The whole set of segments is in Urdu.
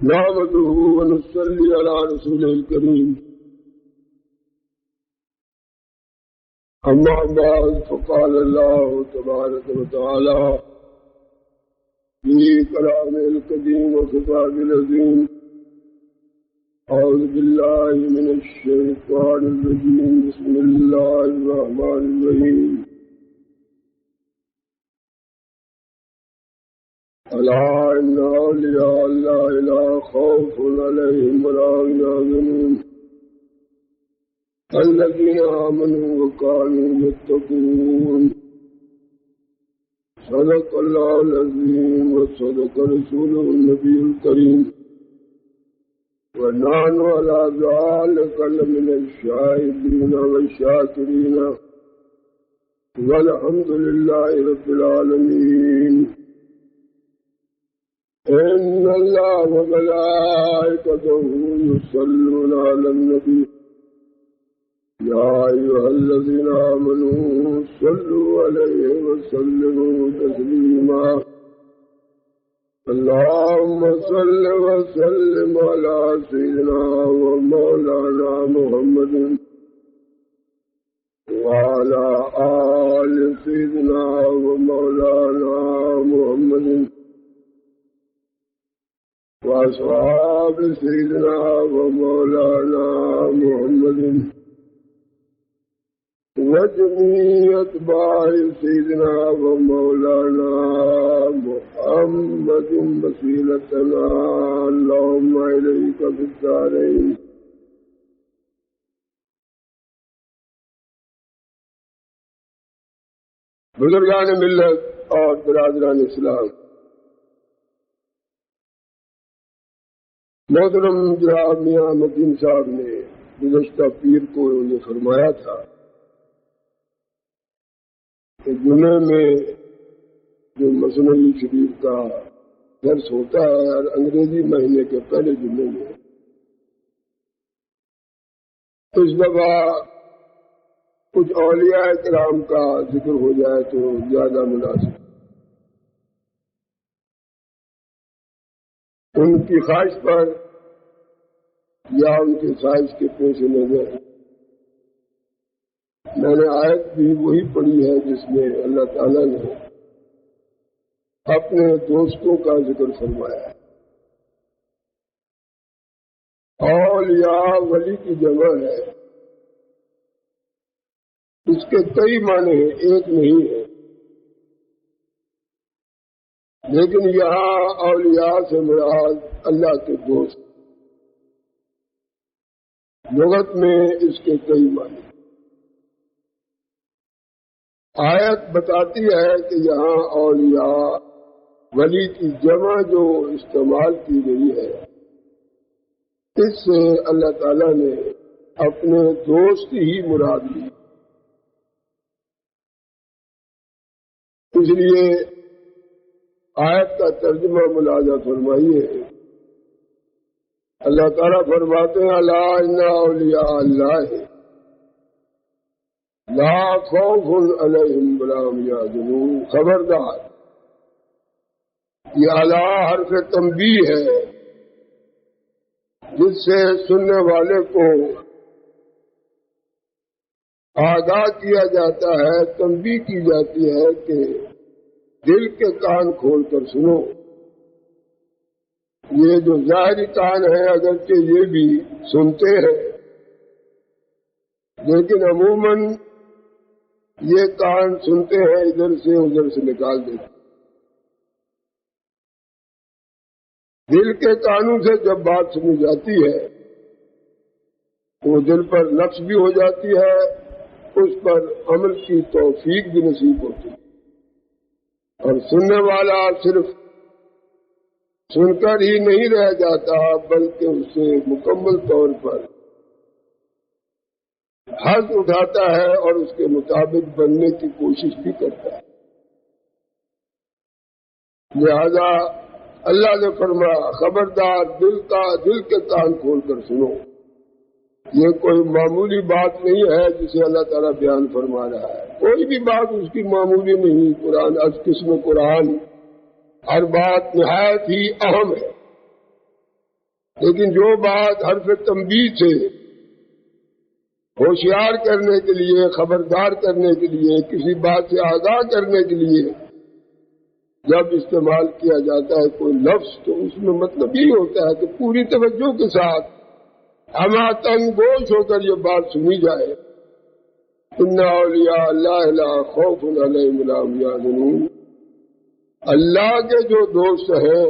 نحمده ونصلي على رسوله الكريم. أما بعد فقال الله تبارك وتعالى في كلامه القديم وخطابه العظيم: أعوذ بالله من الشيطان الرجيم. بسم الله الرحمن الرحيم. ألا إن أولياء الله لا خوف عليهم ولا هم يحزنون الذين آمنوا وكانوا يتقون. صدق الله العظيم وصدق رسوله النبي الكريم، ونحن على ذلك لمن الشاهدين والشاكرين، والحمد لله رب العالمين. إن الله وملائكته يصلون على النبي يا أيها الذين آمنوا صلوا عليه وسلموا تسليما. اللهم صل وسلم على سيدنا ومولانا محمد وعلى آل سيدنا ومولانا محمد وأصحاب سيدنا ومولانا محمد وجميع أتباع سيدنا ومولانا محمد وسيلتنا اللهم إليك في الدارين. بزرگان ملت اور برادران اسلام، محترم جناب میاں مدین صاحب نے گزشتہ پیر کو یہ فرمایا تھا کہ جمعے میں جو مثنوی شریف کا درس ہوتا ہے اور انگریزی مہینے کے پہلے جمعے میں، اس دفعہ کچھ اولیاء کرام کا ذکر ہو جائے تو زیادہ مناسب. ان کی خواہش پر یا ان کے خواہش کے پیش نظر میں نے آیت بھی وہی پڑھی ہے جس میں اللہ تعالیٰ نے اپنے دوستوں کا ذکر فرمایا ہے. اولیاء ولی کی جمع ہے، اس کے کئی معنی ہیں، ایک نہیں ہے. لیکن یہاں اولیاء سے مراد اللہ کے دوست، لغت میں اس کے کئی معنی. آیت بتاتی ہے کہ یہاں اولیاء ولی کی جمع جو استعمال کی گئی ہے، اس سے اللہ تعالیٰ نے اپنے دوست ہی مراد لی. اس لیے آیت کا ترجمہ ملاحظہ فرمائیے. اللہ تعالیٰ فرماتے ہیں: الا ان اولیاء اللہ لا خوف علیہم ولا هم یحزنون. خبردار، یہ الا حرف تنبیہ ہے جس سے سننے والے کو آگاہ کیا جاتا ہے، تنبیہ کی جاتی ہے کہ دل کے کان کھول کر سنو. یہ جو ظاہری کان ہیں اگرچہ یہ بھی سنتے ہیں، لیکن عموماً یہ کان سنتے ہیں ادھر سے ادھر سے نکال دیتے. دل کے کانوں سے جب بات سنی جاتی ہے وہ دل پر نقش بھی ہو جاتی ہے، اس پر عمل کی توفیق بھی نصیب ہوتی ہے. اور سننے والا صرف سن کر ہی نہیں رہ جاتا بلکہ اسے مکمل طور پر حظ اٹھاتا ہے اور اس کے مطابق بننے کی کوشش بھی کرتا ہے. لہذا اللہ نے فرمایا: خبردار، دل کے کان کھول کر سنو. یہ کوئی معمولی بات نہیں ہے جسے اللہ تعالیٰ بیان فرما رہا ہے. کوئی بھی بات اس کی معمولی نہیں. قرآن از قسم قرآن ہر بات نہایت ہی اہم ہے. لیکن جو بات حرف تنبیہ سے ہوشیار کرنے کے لیے، خبردار کرنے کے لیے، کسی بات سے آگاہ کرنے کے لیے جب استعمال کیا جاتا ہے کوئی لفظ، تو اس میں مطلب یہ ہوتا ہے کہ پوری توجہ کے ساتھ ہمہ تنگ گوش ہو کر یہ بات سنی جائے۔ ان اولیاء اللہ لا خوف علیہم ولا هم یحزنون، اللہ کے جو دوست ہیں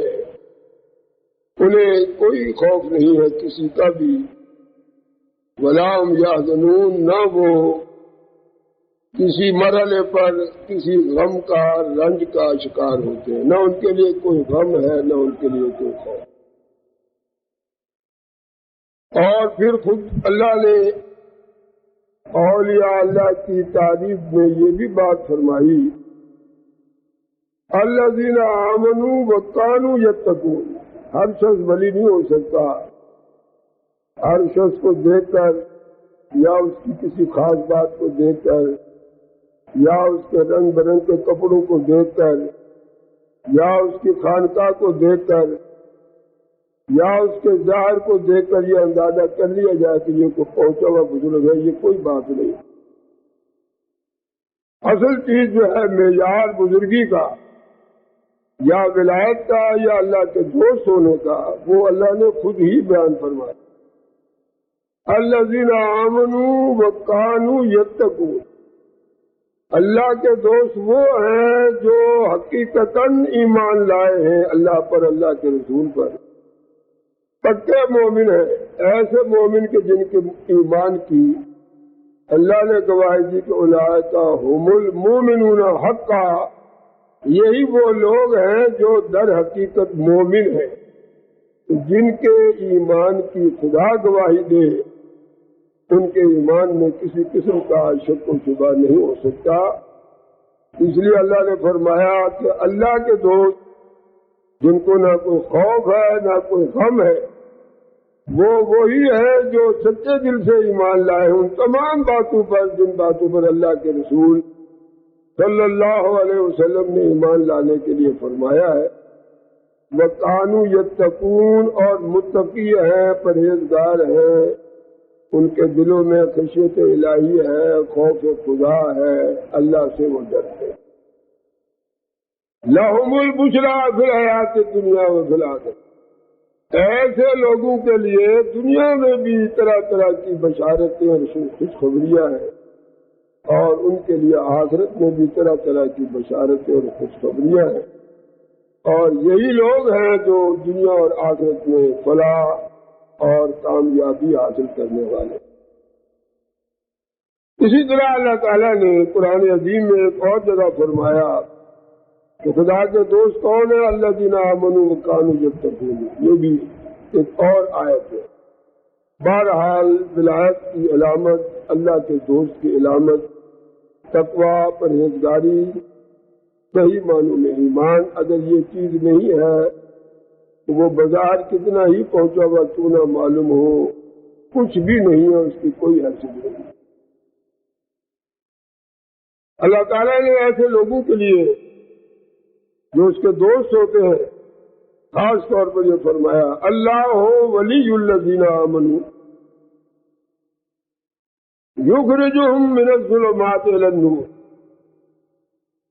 انہیں کوئی خوف نہیں ہے کسی کا بھی، ولا هم یحزنون، نہ وہ کسی مرحلے پر کسی غم کا، رنج کا شکار ہوتے ہیں، نہ ان کے لیے کوئی غم ہے، نہ ان کے لیے کوئی خوف۔ اور پھر خود اللہ نے اولیاء اللہ کی تعریف میں یہ بھی بات فرمائی، الذین آمنوا وکانوا یتقون۔ ہر شخص ولی نہیں ہو سکتا، ہر شخص کو دیکھ کر یا اس کی کسی خاص بات کو دیکھ کر یا اس کے رنگ برنگ کے کپڑوں کو دیکھ کر یا اس کی خانقاہ کو دیکھ کر یا اس کے ظاہر کو دیکھ کر یہ اندازہ کر لیا جائے کہ یہ کوئی پہنچا ہوا بزرگ ہے، یہ کوئی بات نہیں۔ اصل چیز جو ہے معیار بزرگی کا یا ولایت کا یا اللہ کے دوست ہونے کا، وہ اللہ نے خود ہی بیان فرمایا، الذین آمنوا وکانوا یتقون۔ اللہ کے دوست وہ ہیں جو حقیقتاً ایمان لائے ہیں اللہ پر، اللہ کے رسول پر، پکے مومن ہیں، ایسے مومن کے جن کے ایمان کی اللہ نے گواہی دی کہ اولئک ھم المؤمنون حقا، یہی وہ لوگ ہیں جو در حقیقت مومن ہیں، جن کے ایمان کی خدا گواہی دے ان کے ایمان میں کسی قسم کا شک و شبہ نہیں ہو سکتا۔ اس لیے اللہ نے فرمایا کہ اللہ کے دوست جن کو نہ کوئی خوف ہے نہ کوئی غم ہے، وہ وہی ہے جو سچے دل سے ایمان لائے ان تمام باتوں پر جن باتوں پر اللہ کے رسول صلی اللہ علیہ وسلم نے ایمان لانے کے لیے فرمایا ہے۔ وَكَانُوا يَتَّقُونَ، اور متقی ہیں، پرہیزگار ہیں، ان کے دلوں میں خشیت الہی ہے، خوف خدا ہے، اللہ سے وہ ڈرتے۔ لَهُمُ الْبُشْرَىٰ فِي الْحَيَاةِ الدُّنْيَا وَفِي الْآخِرَةِ، ایسے لوگوں کے لیے دنیا میں بھی طرح طرح کی بشارتیں اور خوشخبریاں ہیں، اور ان کے لیے آخرت میں بھی طرح طرح کی بشارتیں اور خوشخبریاں ہیں، اور یہی لوگ ہیں جو دنیا اور آخرت میں فلاح اور کامیابی حاصل کرنے والے۔ اسی طرح اللہ تعالیٰ نے قرآن عظیم میں ایک اور جگہ فرمایا کہ خدا کے دوست کون ہے، الذین آمنوا وکانوا یتقون، یہ بھی ایک اور آیت ہے۔ بہرحال ولایت کی علامت، اللہ کے دوست کی علامت تقویٰ، پرہیزگاری، صحیح معنوں میں ایمان۔ اگر یہ چیز نہیں ہے تو وہ بازار کتنا ہی پہنچا ہوا کیوں نہ معلوم ہو، کچھ بھی نہیں ہے، اس کی کوئی حیثیت نہیں۔ اللہ تعالیٰ نے ایسے لوگوں کے لیے جو اس کے دوست ہوتے ہیں خاص طور پر یہ فرمایا، اللہ ولی الذین آمنوا یخرجہم من الظلمات الی النور۔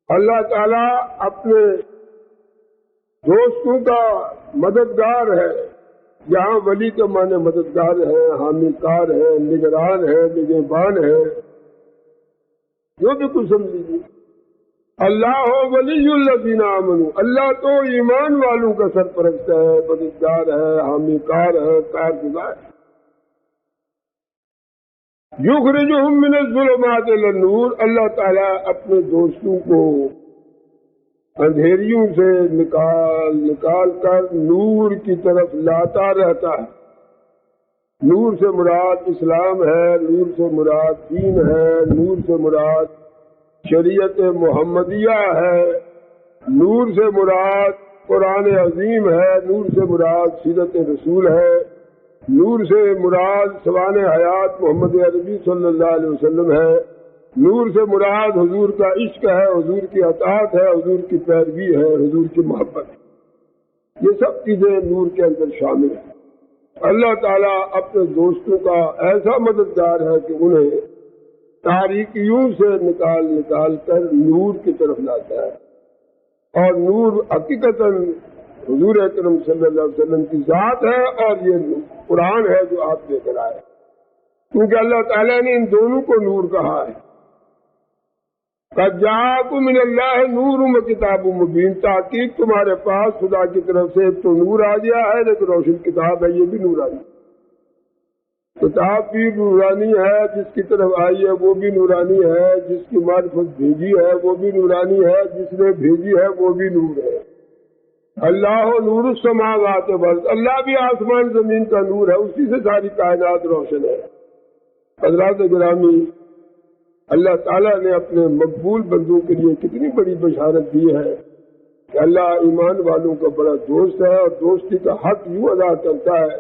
اللہ تعالیٰ اپنے دوستوں کا مددگار ہے، جہاں ولی کے معنی مددگار ہے، حامی کار ہے، نگران ہے، نگہبان ہے، جو بھی کچھ سمجھ لیجیے۔ اللہ ولی الذین آمنوا، اللہ تو ایمان والوں کا سرپرست ہے، مددگار ہے، حامی کار ہے، کارگزار ہے۔ یخرجہم من الظلمات الی النور، اللہ تعالیٰ اپنے دوستوں کو اندھیریوں سے نکال کر نور کی طرف لاتا رہتا ہے۔ نور سے مراد اسلام ہے، نور سے مراد دین ہے، نور سے مراد شریعت محمدیہ ہے، نور سے مراد قرآن عظیم ہے، نور سے مراد سیرت رسول ہے، نور سے مراد سوانح حیات محمد عربی صلی اللہ علیہ وسلم ہے، نور سے مراد حضور کا عشق ہے، حضور کی اطاعت ہے، حضور کی پیروی ہے، حضور کی محبت ہے۔ یہ سب چیزیں نور کے اندر شامل ہیں۔ اللہ تعالیٰ اپنے دوستوں کا ایسا مددگار ہے کہ انہیں تاریکیوں سے نکال کر نور کی طرف لاتا ہے، اور نور حقیقتاً حضور اکرم صلی اللہ علیہ وسلم کی ذات ہے، اور یہ قرآن ہے جو آپ لے کر آئے، کیونکہ اللہ تعالیٰ نے ان دونوں کو نور کہا ہے۔ قد جاءکم من اللہ نور و کتاب مبین، تحقیق تمہارے پاس خدا کی طرف سے تو نور آ گیا ہے، لیکن روشن کتاب ہے، یہ بھی نورانی کتاب بھی نورانی ہے، جس کی طرف آئی ہے وہ بھی نورانی ہے، جس کی معرفت بھیجی ہے وہ بھی نورانی ہے، جس نے بھیجی ہے وہ بھی نور ہے۔ اللہ نور السماوات والارض، اللہ بھی آسمان زمین کا نور ہے، اسی سے ساری کائنات روشن ہے۔ حضرات گرامی، اللہ تعالیٰ نے اپنے مقبول بندوں کے لیے کتنی بڑی بشارت دی ہے کہ اللہ ایمان والوں کا بڑا دوست ہے، اور دوستی کا حق یوں ادا کرتا ہے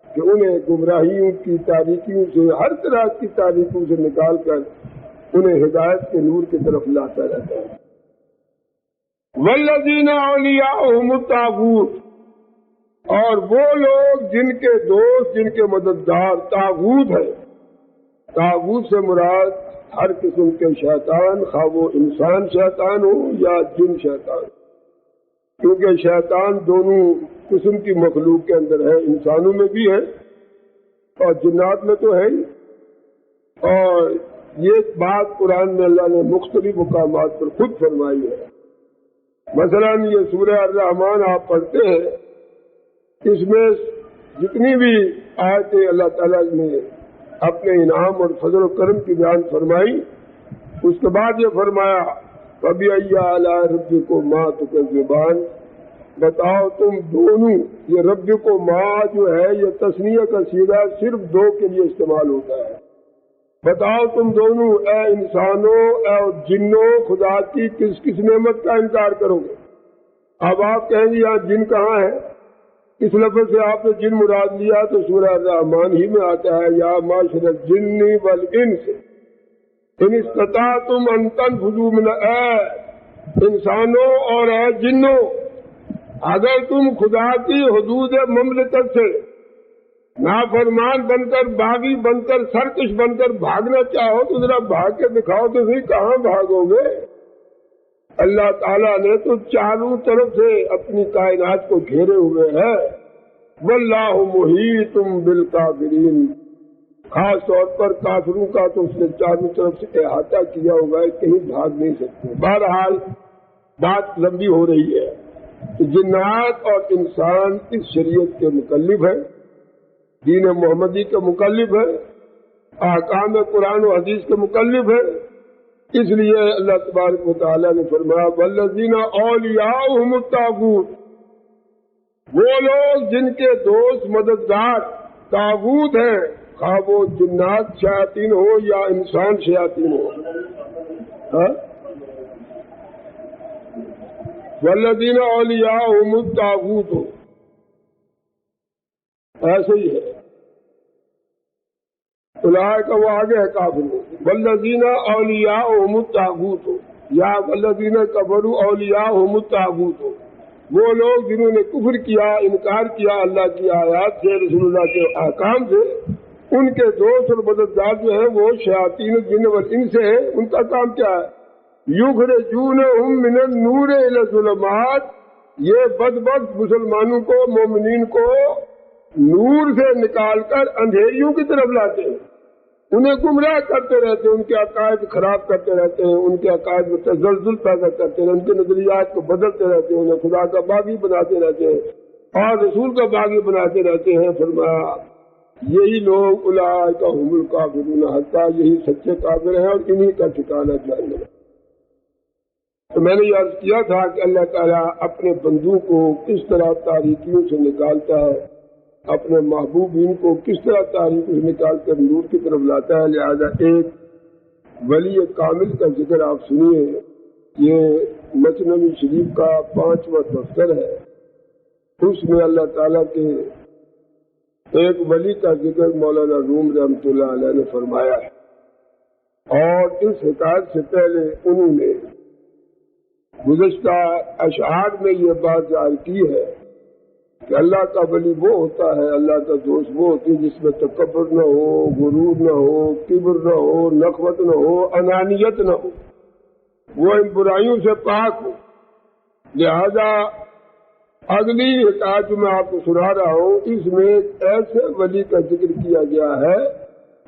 کہ انہیں گمراہیوں کی تاریکیوں سے، ہر طرح کی تاریکیوں سے نکال کر انہیں ہدایت کے نور کی طرف لاتا رہتا ہے۔ والذین اولیاءہم الطاغوت، اور وہ لوگ جن کے دوست، جن کے مددگار طاغوت ہیں۔ طاغوت سے مراد ہر قسم کے شیطان، خواہ وہ انسان شیطان ہو یا جن شیطان، کیونکہ شیطان دونوں قسم کی مخلوق کے اندر ہے، انسانوں میں بھی ہے اور جنات میں تو ہے ہی۔ اور یہ بات قرآن میں اللہ نے مختلف مقامات پر خود فرمائی ہے۔ مثلا یہ سورہ الرحمن آپ پڑھتے ہیں، اس میں جتنی بھی آیتیں اللہ تعالیٰ نے اپنے انعام اور فضل و کرم کی بیان فرمائی، اس کے بعد یہ فرمایا فَبِأَيِّ آلَاءِ رَبِّكُمَا تُكَذِّبَانِ، بتاؤ تم دونوں، یہ رب کو ماں جو ہے یہ تثنیہ کا صیغہ صرف دو کے لیے استعمال ہوتا ہے۔ بتاؤ تم دونوں اے انسانوں اے جنوں، خدا کی کس کس نعمت کا انکار کرو گے؟ اب آپ کہیں گے یہاں جن کہاں ہے؟ اس لفظ سے آپ نے جن مراد لیا تو سورہ الرحمن ہی میں آتا ہے، یا معاشر الجن والانس ان استطعتم ان تنفذوا من، اے انسانوں اور اے جنوں، اگر تم خدا کی حدود مملکت سے نافرمان بن کر، باغی بن کر، سرکش بن کر بھاگنا چاہو تو ذرا بھاگ کے دکھاؤ تو صحیح، کہاں بھاگو گے؟ اللہ تعالیٰ نے تو چاروں طرف سے اپنی کائنات کو گھیرے ہوئے ہے۔ واللہ محیط بالکافرین، خاص طور پر کافروں کا تو اس نے چاروں طرف سے احاطہ کیا ہوا ہے، کہیں بھاگ نہیں سکتے۔ بہرحال بات لمبی ہو رہی ہے۔ جنات اور انسان اس شریعت کے مکلف ہیں، دین محمدی کے مکلف ہے، احکام قرآن و حدیث کے مکلف ہے۔ اس لیے اللہ تبارک و تعالیٰ نے فرمایا والذین اولیاءہم الطاغوت، وہ لوگ جن کے دوست مددگار طاغوت ہیں، خواہ وہ جنات شیاطین ہو یا انسان شیاطین ہو۔ والذین اولیاءہم الطاغوت، ایسے ہی ہے، اولئک وہ آگے ہے کافر، والذین اولیاءہم الطاغوت، یا والذین کفروا اولیاءہم الطاغوت، وہ لوگ جنہوں نے کفر کیا، انکار کیا اللہ کی آیات سے، رسول اللہ کے احکام سے، ان کے دوست اور مددگار جو ہیں وہ شیاطین الجن والانس سے ہیں۔ ان کا کام کیا ہے؟ یخرجونہم من النور الی الظلمات، یہ بدبخت مسلمانوں کو، مومنین کو نور سے نکال کر اندھیریوں کی طرف لاتے ہیں، انہیں گمراہ کرتے رہتے ہیں، ان کے عقائد خراب کرتے رہتے ہیں، ان کے عقائد میں تزلزل پیدا کرتے ہیں، ان کے نظریات کو بدلتے رہتے ہیں، انہیں خدا کا باغی بناتے رہتے ہیں اور رسول کا باغی بناتے رہتے ہیں۔ فرمایا یہی لوگ اولئک هم الکافرون، حتیٰ یہی سچے کافر ہیں اور انہی کا ٹھکانہ جہنم ہے۔ تو میں نے یہ عرض کیا تھا کہ اللہ تعالیٰ اپنے بندوں کو کس طرح تاریکیوں سے نکالتا ہے، اپنے محبوبین کو کس طرح تاریکیوں سے نکال کر نور کی طرف لاتا ہے۔ لہذا ایک ولی کامل کا ذکر آپ سنیے، یہ مثنوی شریف کا 5واں دفتر ہے، اس میں اللہ تعالیٰ کے ایک ولی کا ذکر مولانا روم رحمۃ اللہ علیہ نے فرمایا ہے، اور اس حکایت سے پہلے انہوں نے گزشتہ اشعار میں یہ بات ظاہر کی ہے کہ اللہ کا ولی وہ ہوتا ہے، اللہ کا دوست وہ ہوتی ہے جس میں تکبر نہ ہو، غرور نہ ہو، کبر نہ ہو، نخوت نہ ہو، انانیت نہ ہو، وہ ان برائیوں سے پاک ہو۔ لہذا اگلی حکایت جو میں آپ کو سنا رہا ہوں، اس میں ایک ایسے ولی کا ذکر کیا گیا ہے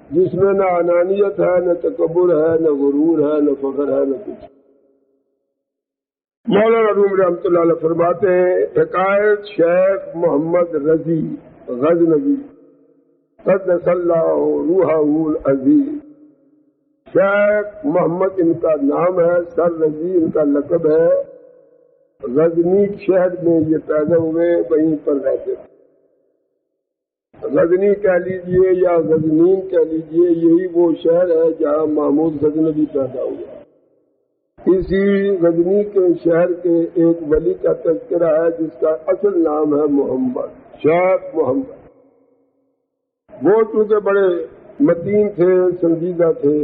جس میں نہ انانیت ہے، نہ تکبر ہے، نہ غرور ہے، نہ فخر ہے، نہ کچھ۔ مولانا روم رحمۃ اللہ علیہ فرماتے ہیں، حکایت شیخ محمد رضی غزنوی قدس اللہ روحہ العزیز۔ شیخ محمد ان کا نام ہے، سر رضی ان کا لقب ہے، غزنی شہر میں یہ پیدا ہوئے، وہیں پر رہتے تھے۔ غزنی کہہ لیجئے یا غزنین کہہ لیجئے، یہی وہ شہر ہے جہاں محمود غزنوی پیدا ہوا۔ اسی غزنی کے شہر کے ایک ولی کا تذکرہ ہے جس کا اصل نام ہے محمد، شیخ محمد۔ وہ چونکہ بڑے متین تھے، سنجیدہ تھے،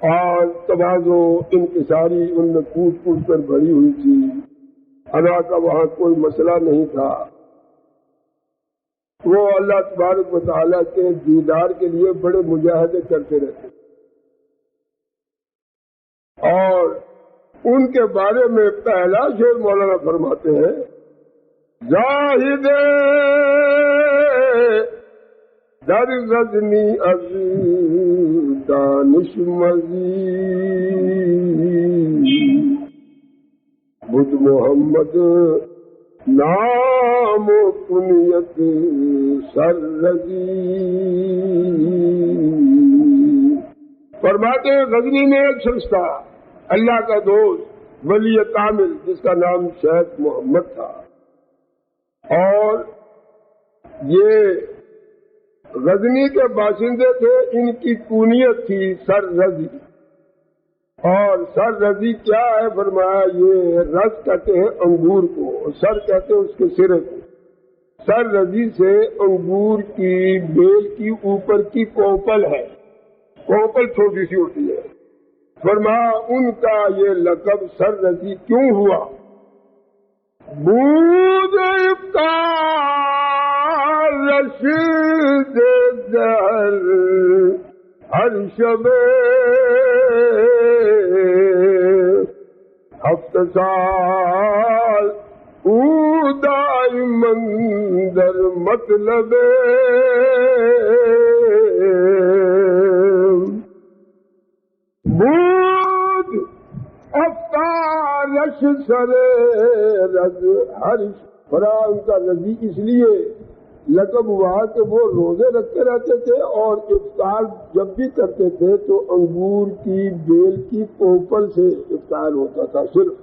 اور تواضع انکساری ان میں کوٹ کوٹ کر بھری ہوئی تھی، انا کا وہاں کوئی مسئلہ نہیں تھا۔ وہ اللہ تبارک و تعالیٰ کے دیدار کے لیے بڑے مجاہدے کرتے رہتے، اور ان کے بارے میں پہلا شعر مولانا فرماتے ہیں، زاہد در غزنی از دانش مزید بدھ محمد نام و کنیت سر رضی۔ فرماتے ہیں غزنی میں ایک شخص تھا، اللہ کا دوست، ولی کامل، جس کا نام شیخ محمد تھا، اور یہ غزنی کے باشندے تھے۔ ان کی کنیت تھی سر رضی، اور سر رضی کیا ہے؟ فرمایا یہ رس کہتے ہیں انگور کو، اور سر کہتے ہیں اس کے سرے کو۔ سر رضی سے انگور کی بیل کی اوپر کی کوپل ہے، کوپل چھوٹی سی ہوتی ہے۔ فرمایا ان کا یہ لقب سر رضی کیوں ہوا؟ بود رشید دہر ہر شب ہفت سال او دائماً در مطلب بود افطارش سر رز ہرش۔ فران کا رضی اس لیے لقب ہوا کہ وہ روزے رکھتے رہتے تھے، اور افطار جب بھی کرتے تھے تو انگور کی بیل کی کوپل سے افطار ہوتا تھا۔ صرف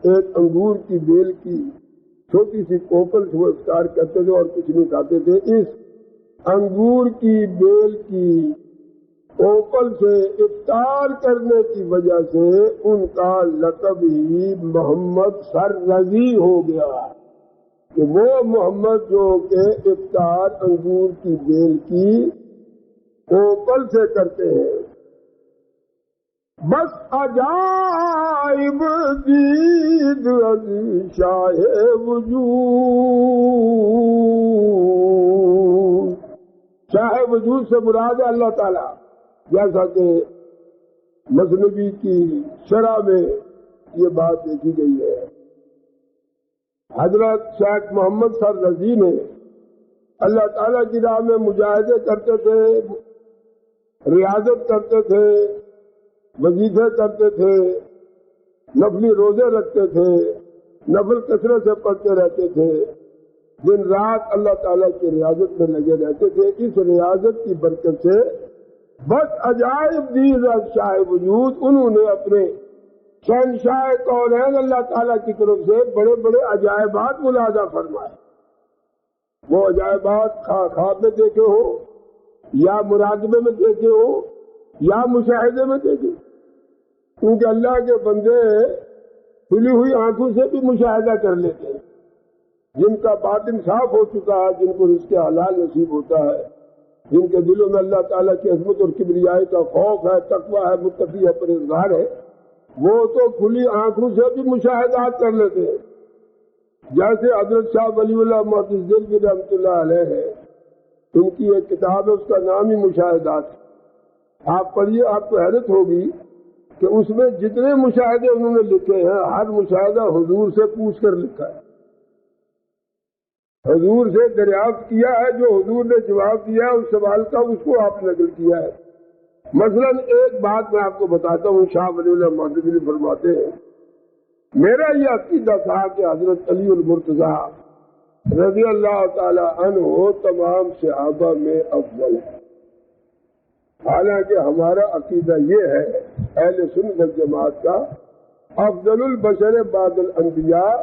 ایک انگور کی بیل کی چھوٹی سی کوپل سے وہ افطار کرتے تھے اور کچھ نہیں کھاتے تھے۔ اس انگور کی بیل کی کوپل سے افطار کرنے کی وجہ سے ان کا لقب ہی محمد سر رضی ہو گیا، کہ وہ محمد جو کہ افطار انگور کی بیل کی کوپل سے کرتے ہیں۔ بس عجائب دید از شاہ وجود، شاہ وجود سے مراد ہے اللہ تعالیٰ، جیسا کہ مثنوی کی شرح میں یہ بات دیکھی گئی ہے۔ حضرت شیخ محمد سر رضی نے اللہ تعالیٰ کی راہ میں مجاہدے کرتے تھے، ریاضت کرتے تھے، وظیفے کرتے تھے، نفلی روزے رکھتے تھے، نفل کثرت سے پڑھتے رہتے تھے، دن رات اللہ تعالیٰ کی ریاضت میں لگے رہتے تھے۔ اس ریاضت کی برکت سے بس عجائب دید از شاہ وجود، انہوں نے اپنے شہنشاہ کونین اللہ تعالیٰ کی طرف سے بڑے بڑے عجائبات ملاحظہ فرمائے۔ وہ عجائبات خواب میں دیکھے ہو، یا مراقبے میں دیکھے ہو، یا مشاہدے میں دیکھے، کیونکہ اللہ کے بندے کھلی ہوئی آنکھوں سے بھی مشاہدہ کر لیتے ہیں۔ جن کا باطن صاف ہو چکا ہے، جن کو رزق حلال نصیب ہوتا ہے، جن کے دلوں میں اللہ تعالیٰ کی عظمت اور کبریائی کا خوف ہے، تقویٰ ہے، متقی ہے، پرہیزگار ہے، وہ تو کھلی آنکھوں سے بھی مشاہدات کر لیتے ہیں۔ جیسے حضرت شاہ ولی اللہ محدث دہلوی رحمۃ اللہ علیہ ہے، ان کی ایک کتاب ہے، اس کا نام ہی مشاہدات۔ آپ پڑھیے، آپ کو حیرت ہوگی کہ اس میں جتنے مشاہدے انہوں نے لکھے ہیں، ہر مشاہدہ حضور سے پوچھ کر لکھا ہے، حضور سے دریافت کیا ہے، جو حضور نے جواب دیا ہے اس سوال کا، اس کو آپ نے نقل کیا ہے۔ مثلا ایک بات میں آپ کو بتاتا ہوں، شاہ ولی اللہ محدث دہلوی فرماتے ہیں، میرا یہ عقیدہ تھا کہ حضرت علی المرتضیٰ رضی اللہ تعالی عنہ تمام صحابہ میں افضل ہے۔ حالانکہ ہمارا عقیدہ یہ ہے اہل سنت والجماعت کا، افضل البشر بعد الانبیاء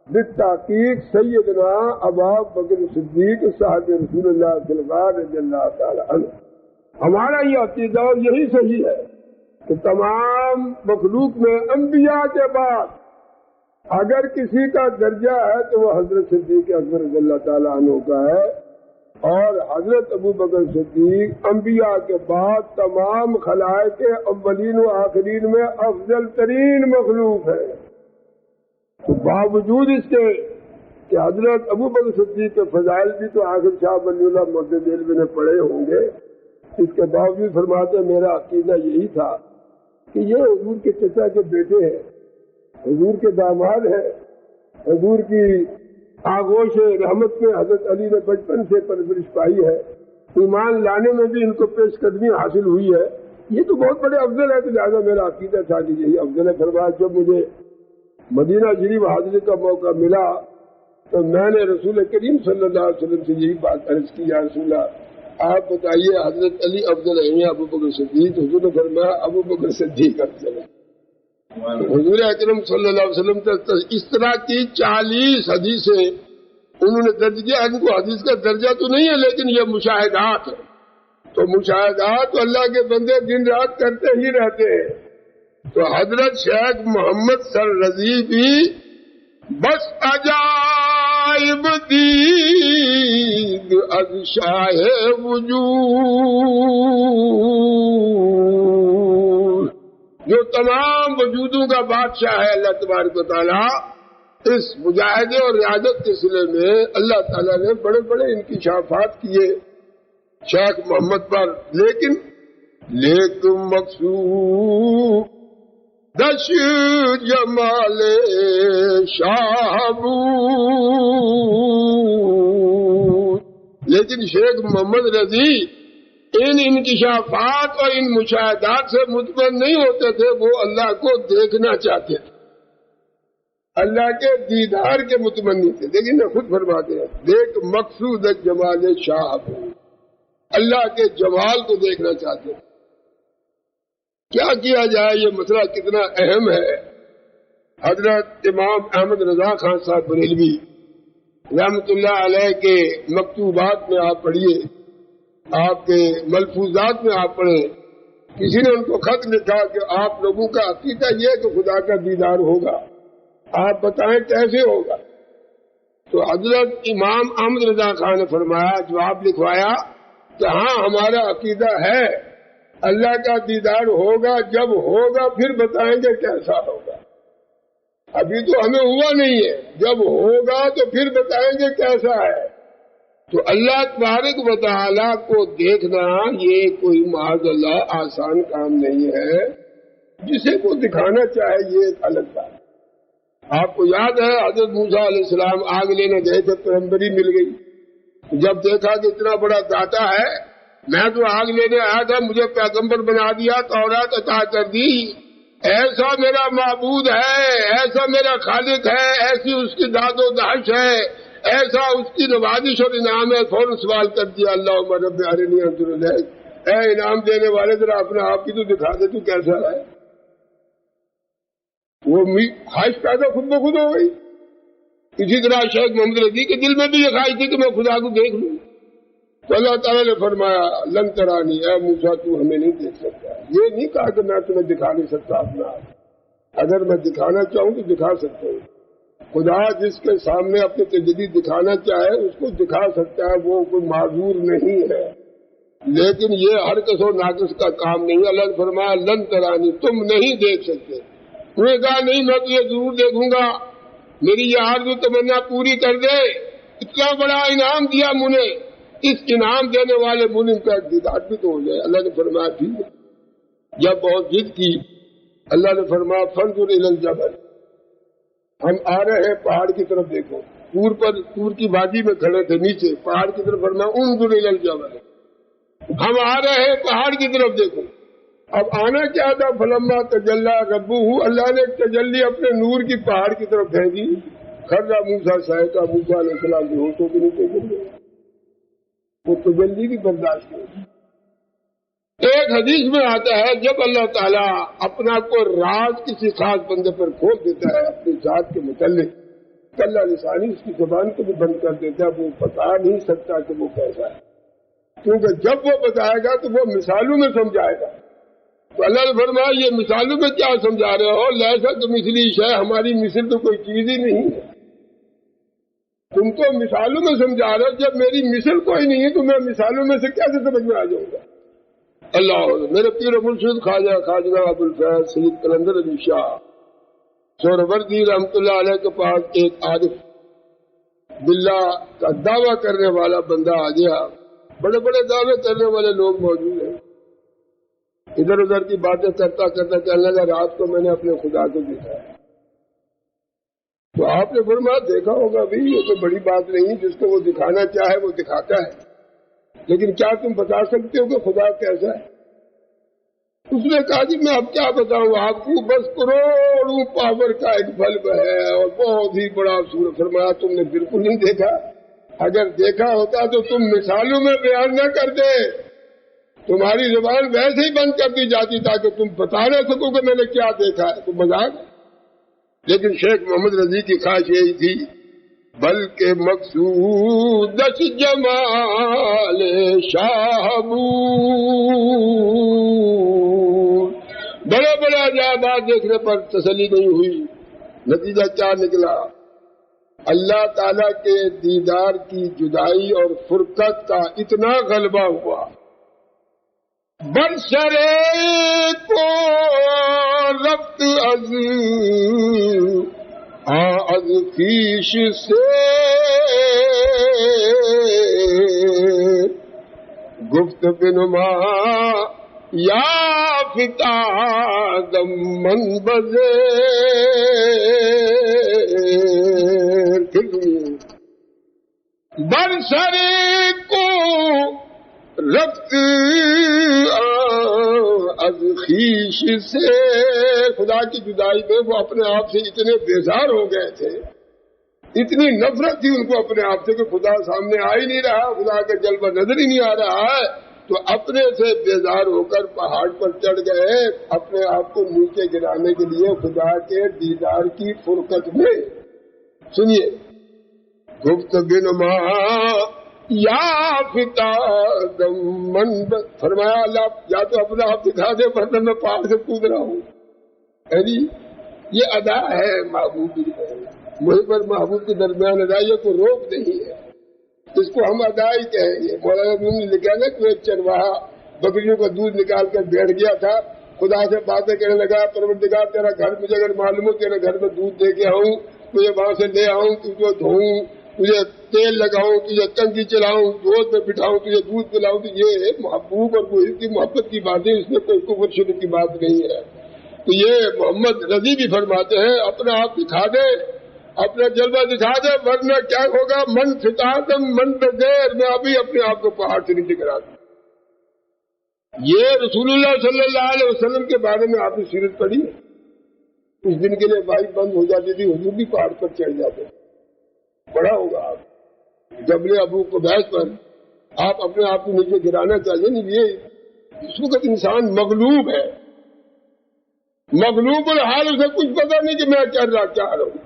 بالتحقیق سیدنا ابا بکر صدیق صاحب رسول اللہ صلی اللہ رضی اللہ تعالی عنہ۔ ہمارا یہ عقیدہ اور یہی صحیح ہے کہ تمام مخلوق میں انبیاء کے بعد اگر کسی کا درجہ ہے تو وہ حضرت صدیق اکبر رضی اللہ تعالی عنہ کا ہے، اور حضرت ابو بکر صدیق انبیاء کے بعد تمام خلائق کے اولین و آخرین میں افضل ترین مخلوق ہے۔ تو باوجود اس کے کہ حضرت ابو بکر صدیق کے فضائل بھی تو آخر شاہ ولی اللہ محدث دہلوی نے پڑھے ہوں گے، اس کے باوجود فرماتے میرا عقیدہ یہی تھا کہ یہ حضور کے چچا کے بیٹے ہیں، حضور کے داماد ہیں، حضور کی آغوش رحمت میں حضرت علی نے بچپن سے پرورش پائی ہے، ایمان لانے میں بھی ان کو پیش قدمی حاصل ہوئی ہے، یہ تو بہت بڑے افضل ہے، تو لہٰذا میرا عقیدہ تھا کہ یہی افضل ہے۔ فرمایا جب مجھے مدینہ شریف حاضری کا موقع ملا تو میں نے رسول کریم صلی اللہ علیہ وسلم سے یہی بات عرض کی، یا رسول اللہ آپ بتائیے حضرت علی افضل ہے یا ابو بکر صدیق؟ حضور نے فرمایا ابو بکر صدیق افضل ہے۔ حضور اکرم صلی اللہ علیہ وسلم تک اس طرح کی 40 حدیثیں انہوں نے درج کیا۔ ان کو حدیث کا درجہ تو نہیں ہے، لیکن یہ مشاہدات ہیں، تو مشاہدات اللہ کے بندے دن رات کرتے ہی رہتے ہیں۔ تو حضرت شیخ محمد سر رضی بھی بس عجائب دید از شاہ وجود، جو تمام وجودوں کا بادشاہ ہے اللہ تبارک و تعالیٰ، اس مجاہدے اور ریاضت کے سلسلے میں اللہ تعالیٰ نے بڑے بڑے انکشافات کیے شیخ محمد پر، لیکن مقصود دش جمال شاہبود، لیکن شیخ محمد رضی ان انکشافات اور ان مشاہدات سے مطمئن نہیں ہوتے تھے، وہ اللہ کو دیکھنا چاہتے تھے، اللہ کے دیدار کے متمنی تھے۔ لیکن میں خود فرماتے ہیں دیکھ مقصود جمال شاہبود، اللہ کے جمال کو دیکھنا چاہتے تھے۔ کیا کیا جائے، یہ مسئلہ کتنا اہم ہے۔ حضرت امام احمد رضا خان صاحب بریلوی رحمۃ اللہ علیہ کے مکتوبات میں آپ پڑھیے، آپ کے ملفوظات میں آپ پڑھیں، کسی نے ان کو خط لکھا کہ آپ لوگوں کا عقیدہ یہ کہ خدا کا دیدار ہوگا، آپ بتائیں کیسے ہوگا؟ تو حضرت امام احمد رضا خان نے فرمایا، جواب لکھوایا کہ ہاں ہمارا عقیدہ ہے اللہ کا دیدار ہوگا، جب ہوگا پھر بتائیں گے کیسا ہوگا، ابھی تو ہمیں ہوا نہیں ہے، جب ہوگا تو پھر بتائیں گے کیسا ہے۔ تو اللہ تبارک و تعالیٰ کو دیکھنا یہ کوئی معاذ اللہ آسان کام نہیں ہے، جسے وہ دکھانا چاہے یہ ایک الگ بات۔ آپ کو یاد ہے حضرت موسیٰ علیہ السلام آگ لینے گئے تھے، پیغمبری مل گئی، جب دیکھا کہ اتنا بڑا داتا ہے، میں تو آگ لینے آیا تھا، مجھے پیغمبر بنا دیا، تورات عطا کر دی، ایسا میرا معبود ہے، ایسا میرا خالق ہے، ایسی اس کی داد و دہش ہے، ایسا اس کی نوازش اور انعام ہے۔ فوراً سوال کر دیا اللہم رب ارنی انظر الیک، اے انعام دینے والے ذرا اپنا آپ کی تو دکھا دے تو کیسا ہے۔ وہ خواہش پیدا خود بخود ہو گئی۔ اسی طرح شیخ محمد رضی کے دل میں بھی یہ خواہش تھی کہ میں خدا کو دیکھ لوں، تو اللہ تعالیٰ نے فرمایا لن ترانی، اے موسیٰ تو ہمیں نہیں دیکھ سکتا۔ یہ نہیں کہا کہ میں تمہیں دکھا نہیں سکتا اپنا، اگر میں دکھانا چاہوں تو دکھا سکتا ہوں۔ خدا جس کے سامنے اپنی تجلی دکھانا چاہے اس کو دکھا سکتا ہے، وہ کوئی معذور نہیں ہے، لیکن یہ ہر کس و ناقص کا کام نہیں ہے۔ اللہ نے فرمایا لن ترانی، تم نہیں دیکھ سکتے۔ انہوں نے کہا نہیں میں تو یہ ضرور دیکھوں گا، میری یہ آرزو تمنا پوری کر دے، اتنا بڑا انعام دیا مجھے، اس انعام دینے والے منعم کا دیدار بھی تو ہو جائے۔ اللہ نے فرمایا ٹھیک ہے۔ جب بہت ضد کی، اللہ نے فرمایا فانظر الی الجبل، ہم آ رہے ہیں پہاڑ کی طرف دیکھو۔ پور کی وادی میں کھڑے تھے، نیچے پہاڑ کی طرف فرمایا انظر الی الجبل، ہم آ رہے ہیں پہاڑ کی طرف دیکھو۔ اب آنا کیا تھا؟ فلما تجلی ربہ، اللہ نے ایک تجلی اپنے نور کی پہاڑ کی طرف پھینکی، خرّ موسیٰ صاعقہ، موسیٰ علیہ السلام کے ہونٹوں کے نیچے گر گئے، وہ تجلی بھی برداشت نہیں۔ ایک حدیث میں آتا ہے جب اللہ تعالیٰ اپنا کوئی راز کسی خاص بندے پر کھول دیتا ہے اپنی ذات کے متعلق، اللہ لسانی اس کی زبان کو بھی بند کر دیتا ہے، وہ بتا نہیں سکتا کہ وہ کیسا ہے، کیونکہ جب وہ بتائے گا تو وہ مثالوں میں سمجھائے گا۔ تو اللہ نے فرمایا یہ مثالوں میں کیا سمجھا رہے ہو؟ لیسا کمثلہ شیء، ہماری مثل تو کوئی چیز ہی نہیں ہے، تم تو مثالوں میں سمجھا رہے ہو، جب میری مثل کوئی نہیں ہے تو میں مثالوں میں سے کیسے سمجھ میں آ جاؤں گا؟ اللہ میرے پیر مرشد خواجہ خواجہ ابو الفیض سید قلندر علی شاہ سہروردی رحمۃ اللہ علیہ کے پاس ایک عارف باللہ کا دعویٰ کرنے والا بندہ آ گیا۔ بڑے بڑے دعوے کرنے والے لوگ موجود ہیں، ادھر ادھر کی باتیں کرتا کرتا کہنے لگا رات کو میں نے اپنے خدا کو دیکھا ہے۔ تو آپ نے فرمایا دیکھا ہوگا بھی، یہ تو بڑی بات نہیں، جس کو وہ دکھانا چاہے وہ دکھاتا ہے، لیکن کیا تم بتا سکتے ہو کہ خدا کیسا ہے؟ اس نے کہا جی میں اب کیا بتاؤں آپ کو، بس کروڑوں پاور کا ایک بلب ہے اور بہت ہی بڑا سورج۔ فرمایا تم نے بالکل نہیں دیکھا، اگر دیکھا ہوتا تو تم مثالوں میں بیان نہ کرتے، تمہاری زبان ویسے ہی بند کر دی جاتی تاکہ تم بتا نہ سکو کہ میں نے کیا دیکھا ہے، تو مذاق۔ لیکن شیخ محمد رضی کی خواہش یہی تھی، بلکہ مقصود جمال شاہبور، بڑے بڑے عجائبات دیکھنے پر تسلی نہیں ہوئی، نتیجہ کیا نکلا؟ اللہ تعالی کے دیدار کی جدائی اور فرقت کا اتنا غلبہ ہوا، برسرے کو رفت از خویش سے گفت بنما یا فتادم من بزیر، برسرے کو رفت از خویش سے، خدا کی جدائی میں وہ اپنے آپ سے اتنے بیزار ہو گئے تھے، اتنی نفرت تھی ان کو اپنے آپ سے کہ خدا سامنے آ ہی نہیں رہا، خدا کا جلوہ نظر ہی نہیں آ رہا ہے، تو اپنے سے بیزار ہو کر پہاڑ پر چڑھ گئے اپنے آپ کو نیچے گرانے کے لیے خدا کے دیدار کی فرقت میں۔ سنیے، گفت بنما یا فتادم من، فرمایا اللہ یا تو اپنا آپ دکھا دے ورنہ میں پہاڑ سے کود رہا ہوں۔ یعنی یہ ادا ہے محبوب کی، مجھ پر محبوب کے درمیان ادائیوں کو روک نہیں ہے، اس کو ہم ادائی کہیں گے۔ مولانا روم نے لکھا نا کہ ایک چرواہا بکریوں کا دودھ نکال کر بیٹھ گیا تھا، خدا سے باتیں کہنے لگا، پروردگار تیرا گھر مجھے اگر معلوم ہو تیرے گھر میں دودھ دے کے آؤں، تجھے وہاں سے لے آؤں، تجھے دھوؤں، تجھے تیل لگاؤں، تجھے ٹنکی چلاؤں، گود میں بٹھاؤں، تجھے دودھ پلاؤں، تو یہ محبوب اور محب کی محبت کی باتیں، اس میں کوئی کفر شرک کی بات نہیں ہے۔ تو یہ محمد رضی بھی فرماتے ہیں اپنا آپ دکھا دے، اپنا جلوہ دکھا دے، ورنہ کیا ہوگا؟ من فتادم من بغیر، میں ابھی اپنے آپ کو پہاڑ سے نیچے گرا دوں۔ یہ رسول اللہ صلی اللہ علیہ وسلم کے بارے میں آپ نے سیرت پڑھی، اس دن کے لیے بائک بند ہو جاتی تھی، حضور بھی پہاڑ پر چڑھ جاتے، پڑھا ہوگا آپ جبل ابو قبیس پر، آپ اپنے آپ کو نیچے گرانا چاہیے نہیں، یہ اس وقت انسان مغلوب ہے، مغلوب الحال، اسے کچھ پتا نہیں کہ میں کر رہا کیا رہا ہوں۔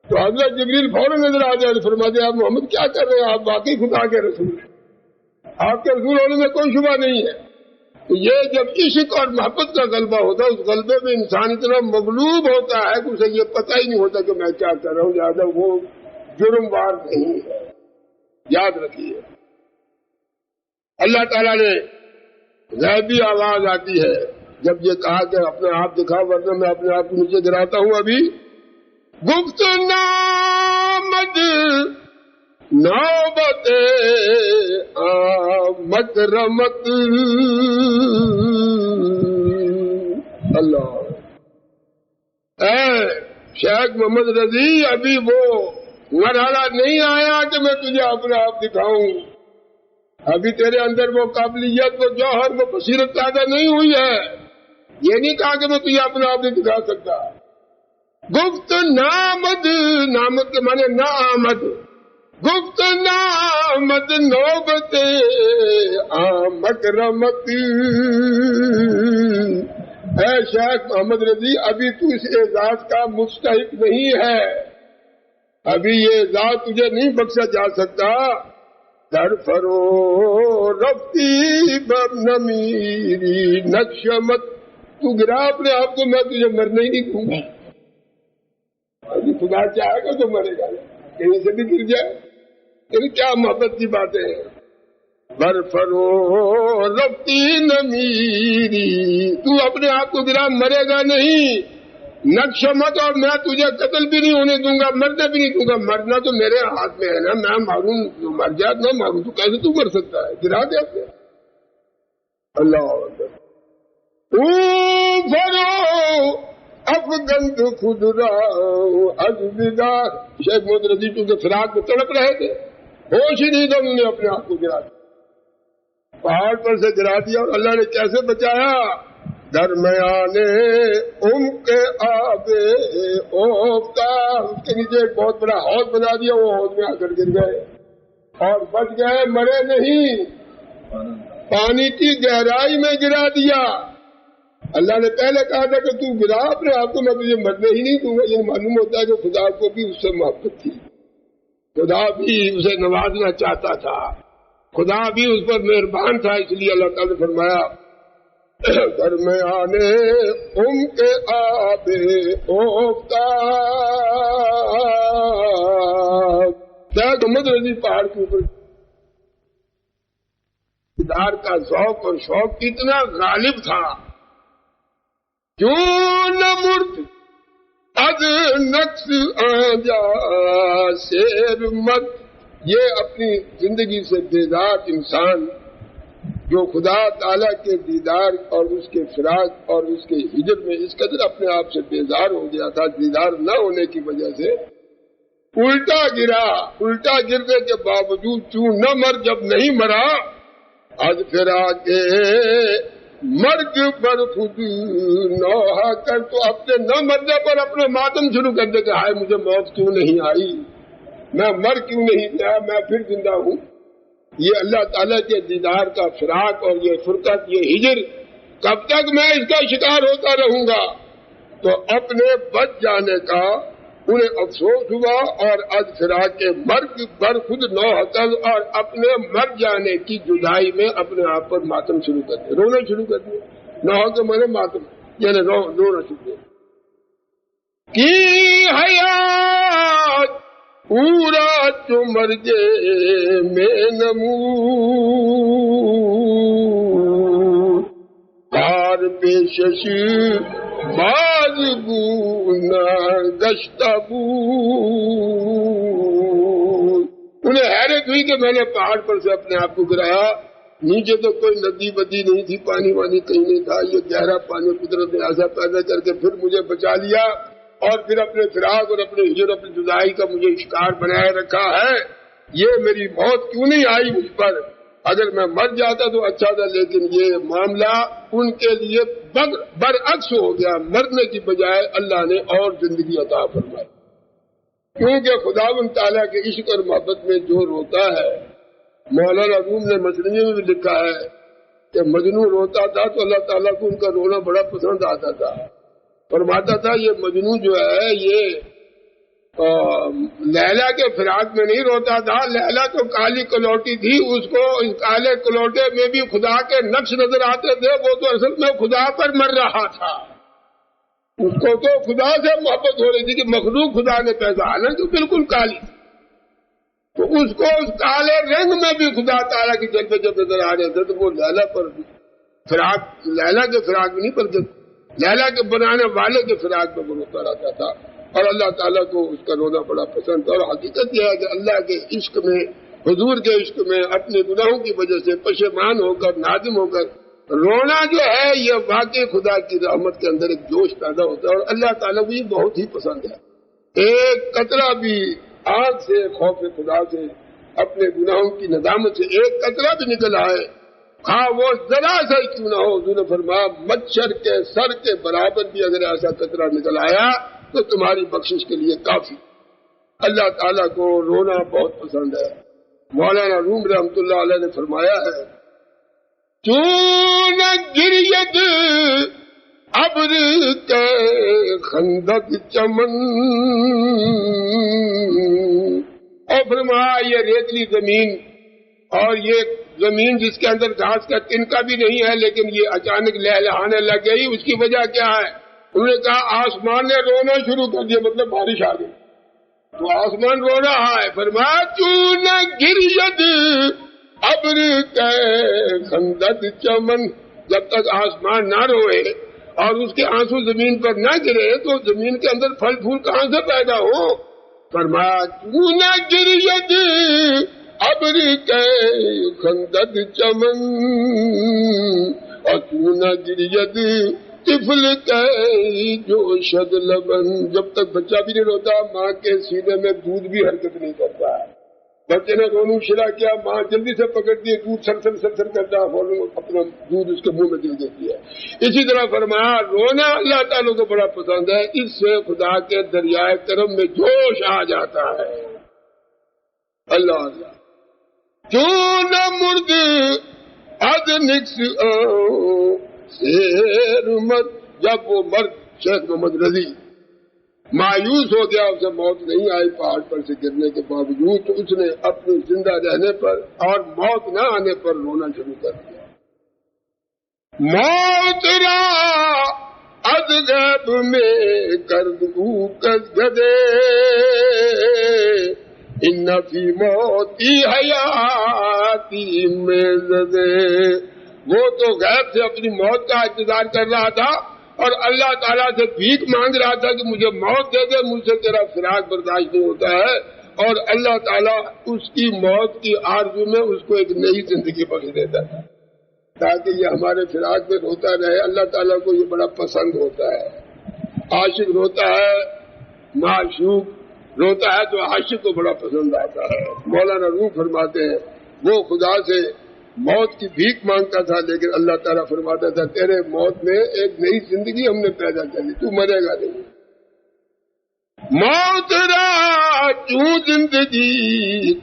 تو حضرت جبریل فوراً نظر آ جائے، فرماتے آپ محمد کیا کر رہے ہیں، آپ واقعی خدا کے رسول ہیں، آپ کے رسول ہونے میں کوئی شبہ نہیں ہے۔ تو یہ جب عشق اور محبت کا غلبہ ہوتا ہے، اس غلبے میں انسان اتنا مغلوب ہوتا ہے کہ اسے یہ پتہ ہی نہیں ہوتا کہ میں کیا کر رہا ہوں، لہٰذا وہ جرم وار نہیں ہے۔ یاد رکھیے، اللہ تعالیٰ نے غیبی آواز آتی ہے جب یہ کہا کہ اپنے آپ دکھا ورنہ میں اپنے آپ کو نیچے گراتا ہوں۔ ابھی گفتنا نامد نوبت آمد رمت اللہ. اے شیخ محمد رضی ابھی وہ مرحلہ نہیں آیا کہ میں تجھے اپنے آپ دکھاؤں. ابھی تیرے اندر وہ قابلیت، وہ جوہر، وہ بصیرت پیدا نہیں ہوئی ہے. یہ نہیں کہا کہ میں تجھے اپنے آپ نہیں دکھا سکتا. گفت نامد، نامد کے معنی نہ آمد. گفت نامد نوبت آمد رمت. اے شیخ محمد رضی ابھی تو اس اعزاز کا مستحق نہیں ہے. ابھی یہ اعزاز تجھے نہیں بخشا جا سکتا. در فرو رفتی بر نمیری نقشمت. تو گرا اپنے آپ کو، میں تجھے مرنے ہی نہیں دوں گا. ابھی خدا چاہے گا تو مرے گا، کہیں سے بھی گر جائے. لیکن کیا محبت کی باتیں ہیں. بر فرو رفتی نمیری، تو اپنے آپ کو گرا، مرے گا نہیں. نقشمت، اور میں تجھے قتل بھی نہیں ہونے دوں گا، مرنے بھی نہیں دوں گا. مرنا تو میرے ہاتھ میں ہے نا، میں ماروں تو مر جائے، نہ ماروں تو کیسے تو مر سکتا ہے. گرا دے اپنے. اللہ اکبر. فرو افغند خود را از بیدار. شیخ محمد رضی کے فراق میں تڑپ رہے تھے، ہوش ہی نہیں تھا، انہوں نے اپنے آپ کو گرا دیا. پہاڑ پر سے گرا دیا. اور اللہ نے کیسے بچایا؟ درمیانے کے آبے اوفتا، اس کے نیچے ایک بہت بڑا حوض بنا دیا. وہ حوض میں آ کر گر گئے اور بچ گئے، مرے نہیں. پانی کی گہرائی میں گرا دیا. اللہ نے پہلے کہا تھا کہ تو گرا اپنے آپ کو، میں تجھے مرنے ہی نہیں دوں گا. یہ معلوم ہوتا ہے کہ خدا کو بھی اس سے محبت تھی. خدا بھی اسے نوازنا چاہتا تھا. خدا بھی اس پر مہربان تھا. اس لیے اللہ تعالیٰ نے فرمایا درمیانے کے آبے اوفتا. شیخ محمد رضی پہاڑ کے اوپر دیدار کا ذوق اور شوق اتنا غالب تھا. کیوں نہ مرد از نقص آجا سیر مت. یہ اپنی زندگی سے بیدار انسان جو خدا تعالیٰ کے دیدار اور اس کے فراق اور اس کے ہجر میں اس قدر اپنے آپ سے بیزار ہو گیا تھا، دیدار نہ ہونے کی وجہ سے الٹا گرا. الٹا گرنے کے باوجود چوں نہ مر، جب نہیں مرا، آج پھرا کے مرگ پر خود نوحہ کر. تو اپنے نہ مرنے پر اپنے ماتم شروع کر دے کہ ہائے مجھے موت کیوں نہیں آئی، میں مر کیوں نہیں گیا، میں پھر زندہ ہوں. یہ اللہ تعالیٰ کے دیدار کا فراق اور یہ فرقت، یہ ہجر، کب تک میں اس کا شکار ہوتا رہوں گا؟ تو اپنے بچ جانے کا انہیں افسوس ہوا اور از فراق کے مرگ پر خود نوحتل، اور اپنے مر جانے کی جدائی میں اپنے آپ پر ماتم شروع کر دیا، رونا شروع کر دیا. نوح کے مانے ماتم، یعنی رونا شروع کر دیا. کی حیات پورا تو مر گئے میں نمو، کار پیشش باز گونا گشتہ بو. انہیں حیرت ہوئی کہ میں نے پہاڑ پر سے اپنے آپ کو گرایا. نیچے تو کوئی ندی بدی نہیں تھی، پانی وانی کہیں نہیں تھا. یہ گہرا پانی قدرت نے ایسا پیدا کر کے پھر مجھے بچا لیا اور پھر اپنے فراق اور اپنے ہجر، اپنی جدائی کا مجھے شکار بنائے رکھا ہے. یہ میری موت کیوں نہیں آئی مجھ پر؟ اگر میں مر جاتا تو اچھا تھا، لیکن یہ معاملہ ان کے لیے برعکس ہو گیا. مرنے کی بجائے اللہ نے اور زندگی عطا فرمائی. کیونکہ خداوند تعالیٰ کے عشق اور محبت میں جو روتا ہے، مولانا روم نے مجنون میں بھی لکھا ہے کہ مجنون روتا تھا تو اللہ تعالیٰ کو ان کا رونا بڑا پسند آتا تھا. فرماتا تھا یہ مجنون جو ہے یہ لیلا کے فراق میں نہیں روتا تھا. لیلا تو کالی کلوٹی تھی، اس کو اس کالے کلوٹے میں بھی خدا کے نقش نظر آتے تھے. وہ تو اصل میں خدا پر مر رہا تھا. اس کو تو خدا سے محبت ہو رہی تھی کہ مخلوق خدا نے پیدا، حالانکہ بالکل کالی. تو اس کو اس کالے رنگ میں بھی خدا تعالیٰ کی جلوے جب نظر آ رہے تھے تو وہ لیلا پر فراق، لیلا کے فراق میں نہیں، بلکہ لیلا کے بنانے والے کے فراق میں وہ روتا رہتا تھا. اور اللہ تعالیٰ کو اس کا رونا بڑا پسند ہے. اور حقیقت یہ ہے کہ اللہ کے عشق میں، حضور کے عشق میں، اپنے گناہوں کی وجہ سے پشیمان ہو کر، نادم ہو کر رونا جو ہے، یہ واقعی خدا کی رحمت کے اندر ایک جوش پیدا ہوتا ہے، اور اللہ تعالیٰ کو یہ بہت ہی پسند ہے. ایک قطرہ بھی آنکھ سے، خوف خدا سے، اپنے گناہوں کی ندامت سے ایک قطرہ بھی نکل آئے، ہاں وہ ذرا سا کیوں نہ ہو، حضور نے فرمایا مچھر کے سر کے برابر بھی اگر ایسا قطرہ نکل آیا تو تمہاری بخشش کے لیے کافی. اللہ تعالیٰ کو رونا بہت پسند ہے. مولانا روم رحمۃ اللہ علیہ نے فرمایا ہے، چون گریت ابر کے خندق چمن، اور فرمایا یہ ریتلی زمین اور یہ زمین جس کے اندر گھاس کا تنکا بھی نہیں ہے، لیکن یہ اچانک لہلہانے لگ گئی، اس کی وجہ کیا ہے؟ انہوں نے کہا آسمان نے رونا شروع کر دیا، مطلب بارش آ گئی تو آسمان رو رہا ہے. فرمایا چون گریت ابر کے خندق چمن، جب تک آسمان نہ روئے اور اس کے آنسو زمین پر نہ گرے تو زمین کے اندر پھل پھول کہاں سے پیدا ہو؟ فرمایا چون گریت ابر کے خندق چمن، اور چون گریت طفل کے جوشد لبن، جب تک بچہ بھی نہیں روتا ماں کے سینے میں دودھ بھی حرکت نہیں کرتا ہے. بچے نے رونو شرا کیا، ماں جلدی سے پکڑتی ہے، دودھ سر سر کرتا ہے، فوراً اپنا دودھ اس کے منہ میں دے دیتی ہے. اسی طرح فرمایا رونا اللہ تعالیٰ کو بڑا پسند ہے، اس سے خدا کے دریائے کرم میں جوش آ جاتا ہے. اللہ اللہ چون مرد از نکس شیر مت، جب وہ مرد شیخ محمد رضی مایوس ہو گیا، اسے موت نہیں آئی پہاڑ پر سے گرنے کے باوجود، تو اس نے اپنے زندہ رہنے پر اور موت نہ آنے پر رونا شروع کر دیا. موت را از غیب میں کردو کس گدے، ان فی موتی حیاتی میں زدے. وہ تو غیب سے اپنی موت کا انتظار کر رہا تھا اور اللہ تعالیٰ سے بھیک مانگ رہا تھا کہ مجھے موت دے دے، مجھ سے تیرا فراق برداشت نہیں ہوتا ہے. اور اللہ تعالیٰ اس کی موت کی آرزو میں اس کو ایک نئی زندگی بخش دیتا تھا تاکہ یہ ہمارے فراق میں روتا رہے. اللہ تعالیٰ کو یہ بڑا پسند ہوتا ہے. عاشق روتا ہے، معشوق روتا ہے تو عاشق کو بڑا پسند آتا ہے. مولانا روح فرماتے ہیں وہ خدا سے موت کی بھیک مانگتا تھا، لیکن اللہ تعالیٰ فرماتا تھا تیرے موت میں ایک نئی زندگی ہم نے پیدا کری، تو مرے گا نہیں. موت را چوں زندگی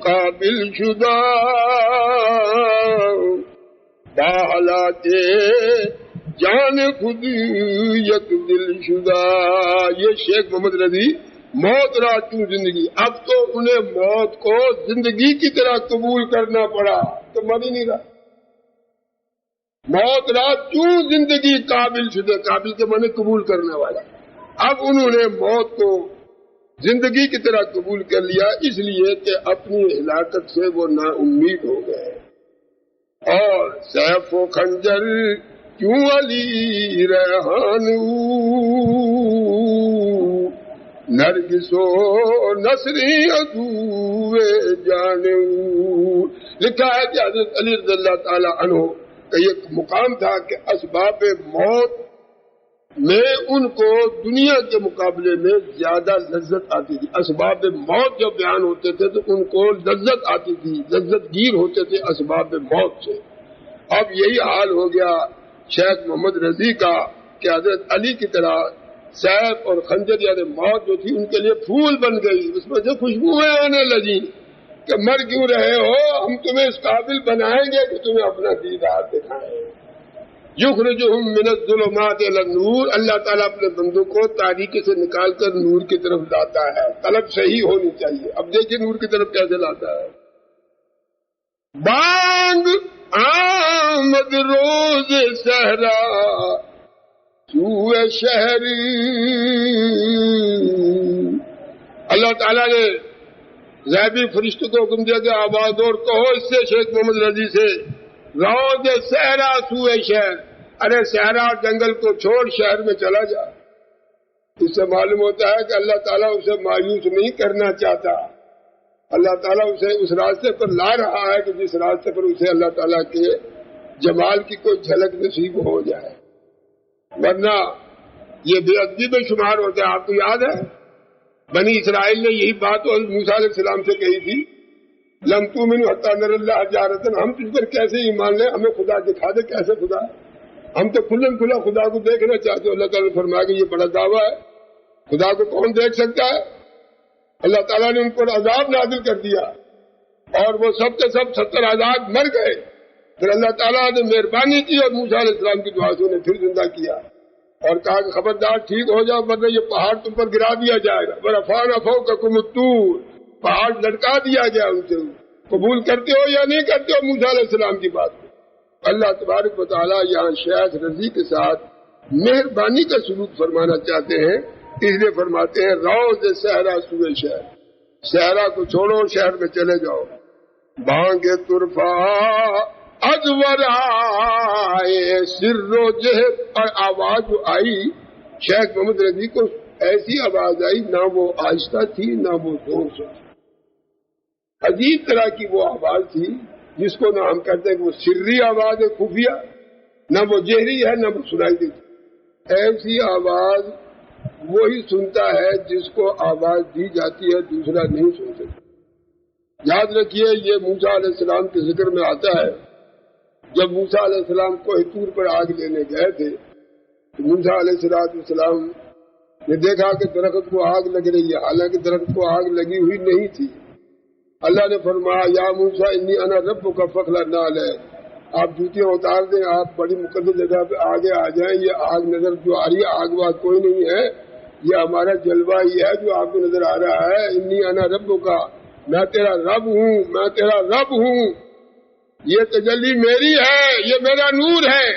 قابل شدہ، بالا کے جان خود یک دل شدہ. یہ شیخ محمد رضی موت را چوں زندگی، اب تو انہیں موت کو زندگی کی طرح قبول کرنا پڑا تو مر ہی نہیں رہا. موت را چوں زندگی قابل شدہ، قابل کے معنی قبول کرنے والا. اب انہوں نے موت کو زندگی کی طرح قبول کر لیا، اس لیے کہ اپنی ہلاکت سے وہ نا امید ہو گئے. اور سیف و خنجر کیوں علی ریحان، نرگس و نصری عدو جان. لکھا ہے کہ حضرت علی رضی اللہ تعالی عنہ کا ایک مقام تھا کہ اسباب موت میں ان کو دنیا کے مقابلے میں زیادہ لذت آتی تھی. اسباب موت جب بیان ہوتے تھے تو ان کو لذت آتی تھی، لذت گیر ہوتے تھے اسباب موت سے. اب یہی حال ہو گیا شیخ محمد رضی کا کہ حضرت علی کی طرح سیف اور خنجر یعنی موت جو تھی ان کے لیے پھول بن گئی، اس میں سے خوشبوئیں آنے لگی کہ مر کیوں رہے ہو، ہم تمہیں اس قابل بنائیں گے کہ تمہیں اپنا دیدار دکھائیں. یخرجہم من الظلمات الی النور، اللہ تعالیٰ اپنے بندوں کو تاریکی سے نکال کر نور کی طرف لاتا ہے. طلب صحیح ہونی چاہیے. اب دیکھیے نور کی طرف کیسے لاتا ہے. بانگ آمد روز صحرا سوئے شہر، اللہ تعالیٰ نے غیبی فرشتوں کو حکم دیا کہ آواز اور کہو اس سے شیخ محمد رضی سے، روز صحرا سوئے شہر، ارے صحرا جنگل کو چھوڑ شہر میں چلا جا. اس سے معلوم ہوتا ہے کہ اللہ تعالیٰ اسے مایوس نہیں کرنا چاہتا. اللہ تعالیٰ اسے اس راستے پر لا رہا ہے کہ جس راستے پر اسے اللہ تعالیٰ کے جمال کی کوئی جھلک نصیب ہو جائے، ورنہ یہ بے ادبی میں شمار ہوتا ہے. آپ کو یاد ہے بنی اسرائیل نے یہی بات موسیٰ علیہ السلام سے کہی تھی، لم تؤمنوا حتی نری اللہ جہرۃ، ہم تجھ پر کیسے ایمان لیں، ہمیں خدا دکھا دے کیسے خدا ہے، ہم تو کھلم کھلا خدا کو دیکھنا چاہتے. اللہ تعالیٰ نے فرمایا کہ یہ بڑا دعویٰ ہے، خدا کو کون دیکھ سکتا ہے. اللہ تعالیٰ نے ان پر عذاب نازل کر دیا اور وہ سب کے سب 70,000 مر گئے. پھر اللہ تعالیٰ نے مہربانی کی اور موسیٰ علیہ السلام کی دعا سے انہیں پھر زندہ کیا اور کہا کہ خبردار ٹھیک ہو جاؤ ورنہ یہ پہاڑ تم پر گرا دیا جائے گا. وَرَفَعْنَا فَوْقَكُمُ الطُّورَ، پہاڑ لٹکا دیا گیا ان سے. قبول کرتے ہو یا نہیں کرتے ہو موسیٰ علیہ السلام کی بات کو؟ اللہ تبارک و تعالیٰ یہاں شیخ رضی کے ساتھ مہربانی کا سلوک فرمانا چاہتے ہیں، اس لیے فرماتے ہیں روز صحرا سوئے شہر، صحرا کو چھوڑو شہر میں چلے جاؤ. بانگ طرفا ازور آئے سر و جہر، اور آواز جو آئی شیخ محمد رضی کو ایسی آواز آئی، نہ وہ آہستہ تھی نہ وہ زور سے تھی، عجیب طرح کی وہ آواز تھی جس کو نہ ہم کہتے ہیں کہ وہ سری آواز ہے خفیہ، نہ وہ جہری ہے نہ وہ سنائی دیتی. ایسی آواز وہی سنتا ہے جس کو آواز دی جاتی ہے، دوسرا نہیں سن سکتا. یاد رکھیے یہ موسیٰ علیہ السلام کے ذکر میں آتا ہے جب موسیٰ علیہ السلام کوہ طور پر آگ لینے گئے تھے تو موسیٰ علیہ السلام نے دیکھا کہ درخت کو آگ لگ رہی ہے، حالانکہ درخت کو آگ لگی ہوئی نہیں تھی. اللہ نے فرمایا یا موسیٰ انی انا ربک فاخلع نعلیک، آپ جوتیاں اتار دیں، آپ بڑی مقدس جگہ پہ آگے آ جائیں. یہ آگ نظر جو آ رہی ہے آگ واگ کوئی نہیں ہے، یہ ہمارا جلوہ ہی ہے جو آپ کو نظر آ رہا ہے. انی انا ربک، میں تیرا رب ہوں، میں تیرا رب ہوں، یہ تجلی میری ہے، یہ میرا نور ہے.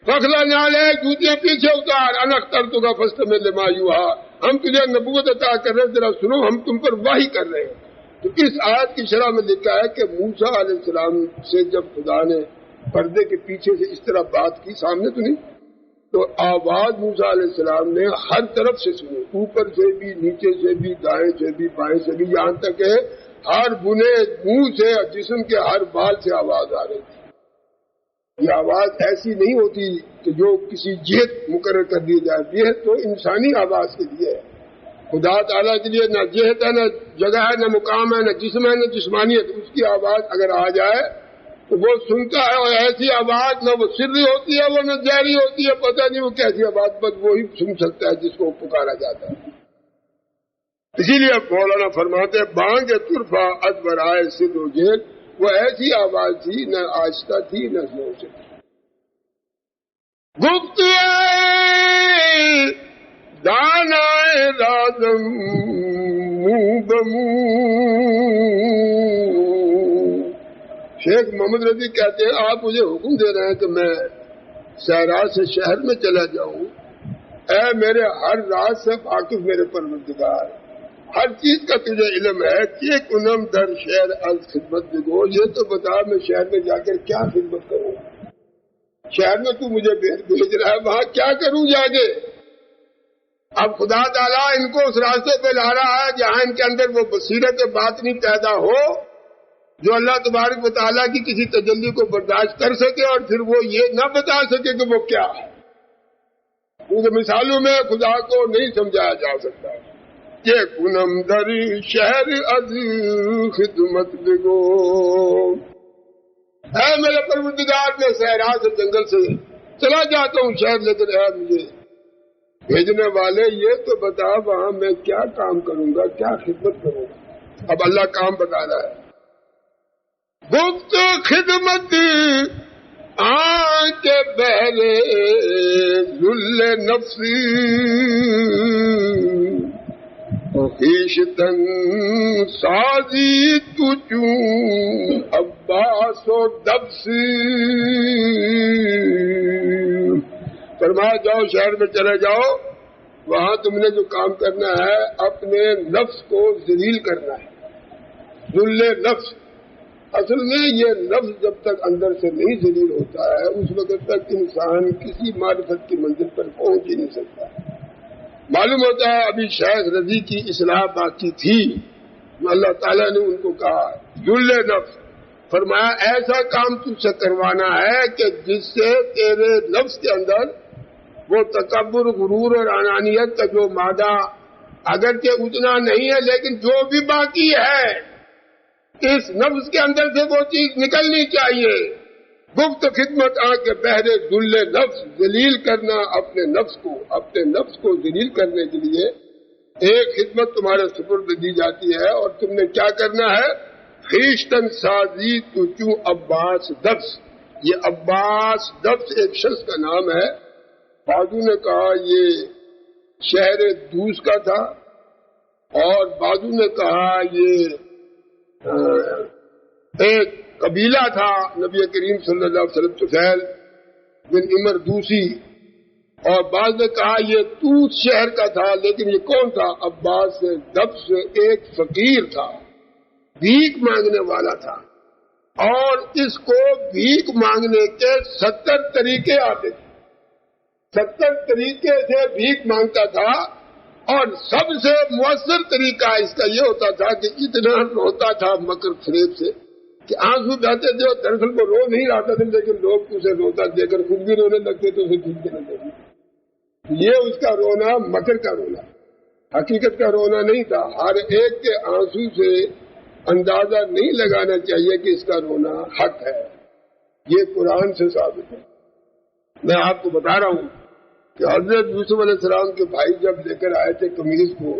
فاخلع نعلیک، جوتیاں پیچھے اتار. انا اخترتک فاستمع لما یوحی، ہم تجھے نبوت عطا کر رہے ہیں، ذرا سنو، ہم تم پر وحی کر رہے ہیں. تو اس آیت کی شرح میں لکھا ہے کہ موسیٰ علیہ السلام سے جب خدا نے پردے کے پیچھے سے اس طرح بات کی، سامنے تو نہیں، تو آواز موسیٰ علیہ السلام نے ہر طرف سے سنی، اوپر سے بھی، نیچے سے بھی، دائیں سے بھی، بائیں سے بھی، یہاں تک کہ ہر بنے منہ سے، جسم کے ہر بال سے آواز آ رہی تھی. یہ آواز ایسی نہیں ہوتی کہ جو کسی جہت مقرر کر دی جاتی ہے، تو انسانی آواز کے لیے ہے. خدا تعالیٰ کے لیے نہ جہت ہے، نہ جگہ ہے، نہ مقام ہے، نہ جسم ہے، نہ جسمانیت. اس کی آواز اگر آ جائے تو وہ سنتا ہے، اور ایسی آواز نہ وہ سری ہوتی ہے وہ نہ جاری ہوتی ہے، پتہ نہیں وہ کیسی آواز، بس وہی سن سکتا ہے جس کو پکارا جاتا ہے. اسی لیے مولانا فرماتے ہیں بانگ طرفا ادبر آئے سر و جہر، وہ ایسی آواز تھی نہ آہستہ تھی نہ زور سے تھی. گفت دانا رازم منہ بمنہ، شیخ محمد رضی کہتے ہیں آپ مجھے حکم دے رہے ہیں کہ میں صحرا سے شہر میں چلا جاؤں. اے میرے ہر راز سے واقف میرے پروردگار، ہر چیز کا تجھے علم ہے. کہ کنم در شہر از خدمت بگو، یہ تو بتا میں شہر میں جا کر کیا خدمت کروں. شہر میں تو مجھے بھیج رہا ہے، وہاں کیا کروں جا کے. اب خدا تعالیٰ ان کو اس راستے پہ لا رہا ہے جہاں ان کے اندر وہ بصیرت باطنی پیدا ہو جو اللہ تبارک و تعالیٰ کی کسی تجلی کو برداشت کر سکے اور پھر وہ یہ نہ بتا سکے کہ وہ کیا ہے. کیونکہ مثالوں میں خدا کو نہیں سمجھایا جا سکتا. یہ کنم در شہر از خدمت بگو، اے میرے پروردگار میں صحرا سے جنگل سے چلا جاتا ہوں شہر، لیکن اے مجھے بھیجنے والے یہ تو بتا وہاں میں کیا کام کروں گا، کیا خدمت کروں گا. اب اللہ کام بتا رہا ہے. گفت خدمت آن کے بہرے ذل نفسی، خویشتن سازی تو چون عباس و دبسی. فرمایا جاؤ شہر میں چلے جاؤ، وہاں تم نے جو کام کرنا ہے اپنے نفس کو ذلیل کرنا ہے. ذل نفس، اصل میں یہ نفس جب تک اندر سے نہیں ذلیل ہوتا ہے اس وقت تک انسان کسی معرفت کی منزل پر پہنچ ہی نہیں سکتا. معلوم ہوتا ہے ابھی شیخ رضی کی اصلاح باقی تھی، اللہ تعالیٰ نے ان کو کہا ذل نفس، فرمایا ایسا کام تجھ سے کروانا ہے کہ جس سے تیرے نفس کے اندر وہ تکبر، غرور اور انانیت کا جو مادہ اگرچہ اتنا نہیں ہے لیکن جو بھی باقی ہے اس نفس کے اندر سے وہ چیز نکلنی چاہیے۔ گفت خدمت آ کے بہرے ذل نفس، ذلیل کرنا اپنے نفس کو ذلیل کرنے کے لیے ایک خدمت تمہارے سپرد دی جاتی ہے، اور تم نے کیا کرنا ہے؟ خیشتن سازی تو چوں عباس دبس۔ یہ عباس دبس ایک شخص کا نام ہے، بعضوں نے کہا یہ شہر دوس کا تھا، اور بعضوں نے کہا یہ ایک قبیلہ تھا نبی کریم صلی اللہ علیہ وسلم، طفیل بن عمر دوسی، اور بعض نے کہا یہ توت شہر کا تھا، لیکن یہ کون تھا؟ عباس دبس ایک فقیر تھا، بھیک مانگنے والا تھا، اور اس کو بھیک مانگنے کے 70 طریقے آتے تھے، 70 طریقے سے بھیک مانگتا تھا، اور سب سے مؤثر طریقہ اس کا یہ ہوتا تھا کہ اتنا روتا تھا مکر فریب سے کہ آنسو بہتے تھے، اور دراصل وہ رو نہیں رہا تھا، لیکن لوگ اسے روتا دے کر خود بھی رونے لگتے تو اسے خود دینے لگتے۔ یہ اس کا رونا مکر کا رونا، حقیقت کا رونا نہیں تھا۔ ہر ایک کے آنسو سے اندازہ نہیں لگانا چاہیے کہ اس کا رونا حق ہے، یہ قرآن سے ثابت ہے۔ میں آپ کو بتا رہا ہوں کہ حضرت یوسف علیہ السلام کے بھائی جب لے کر آئے تھے قمیص کو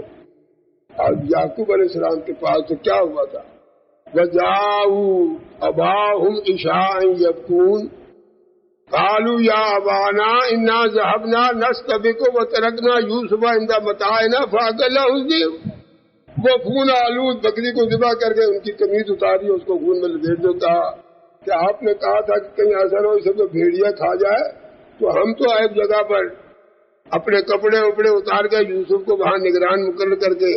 اور یعقوب علیہ السلام کے پاس، تو کیا ہوا تھا؟ وَجَاءُوا أَبَاهُمْ عِشَاءً يَبْكُونَ قَالُوا يَا أَبَانَا إِنَّا ذَهَبْنَا نَسْتَبِقُ وَتَرَكْنَا يُوسُفَ عِندَ مَتَاعِنَا فَأَكَلَهُ الذِّئْبُ۔ وہ خون آلود بکری کو ذبح کر کے ان کی قمیص اتاری، اس کو خون میں لپیٹ دو، کہا کہ آپ نے کہا تھا کہ کہیں ایسا نہ ہو اسے تو بھیڑیا کھا جائے، تو ہم تو ایک جگہ پر اپنے کپڑے وپڑے اتار کے یوسف کو وہاں نگران مقرر کر کے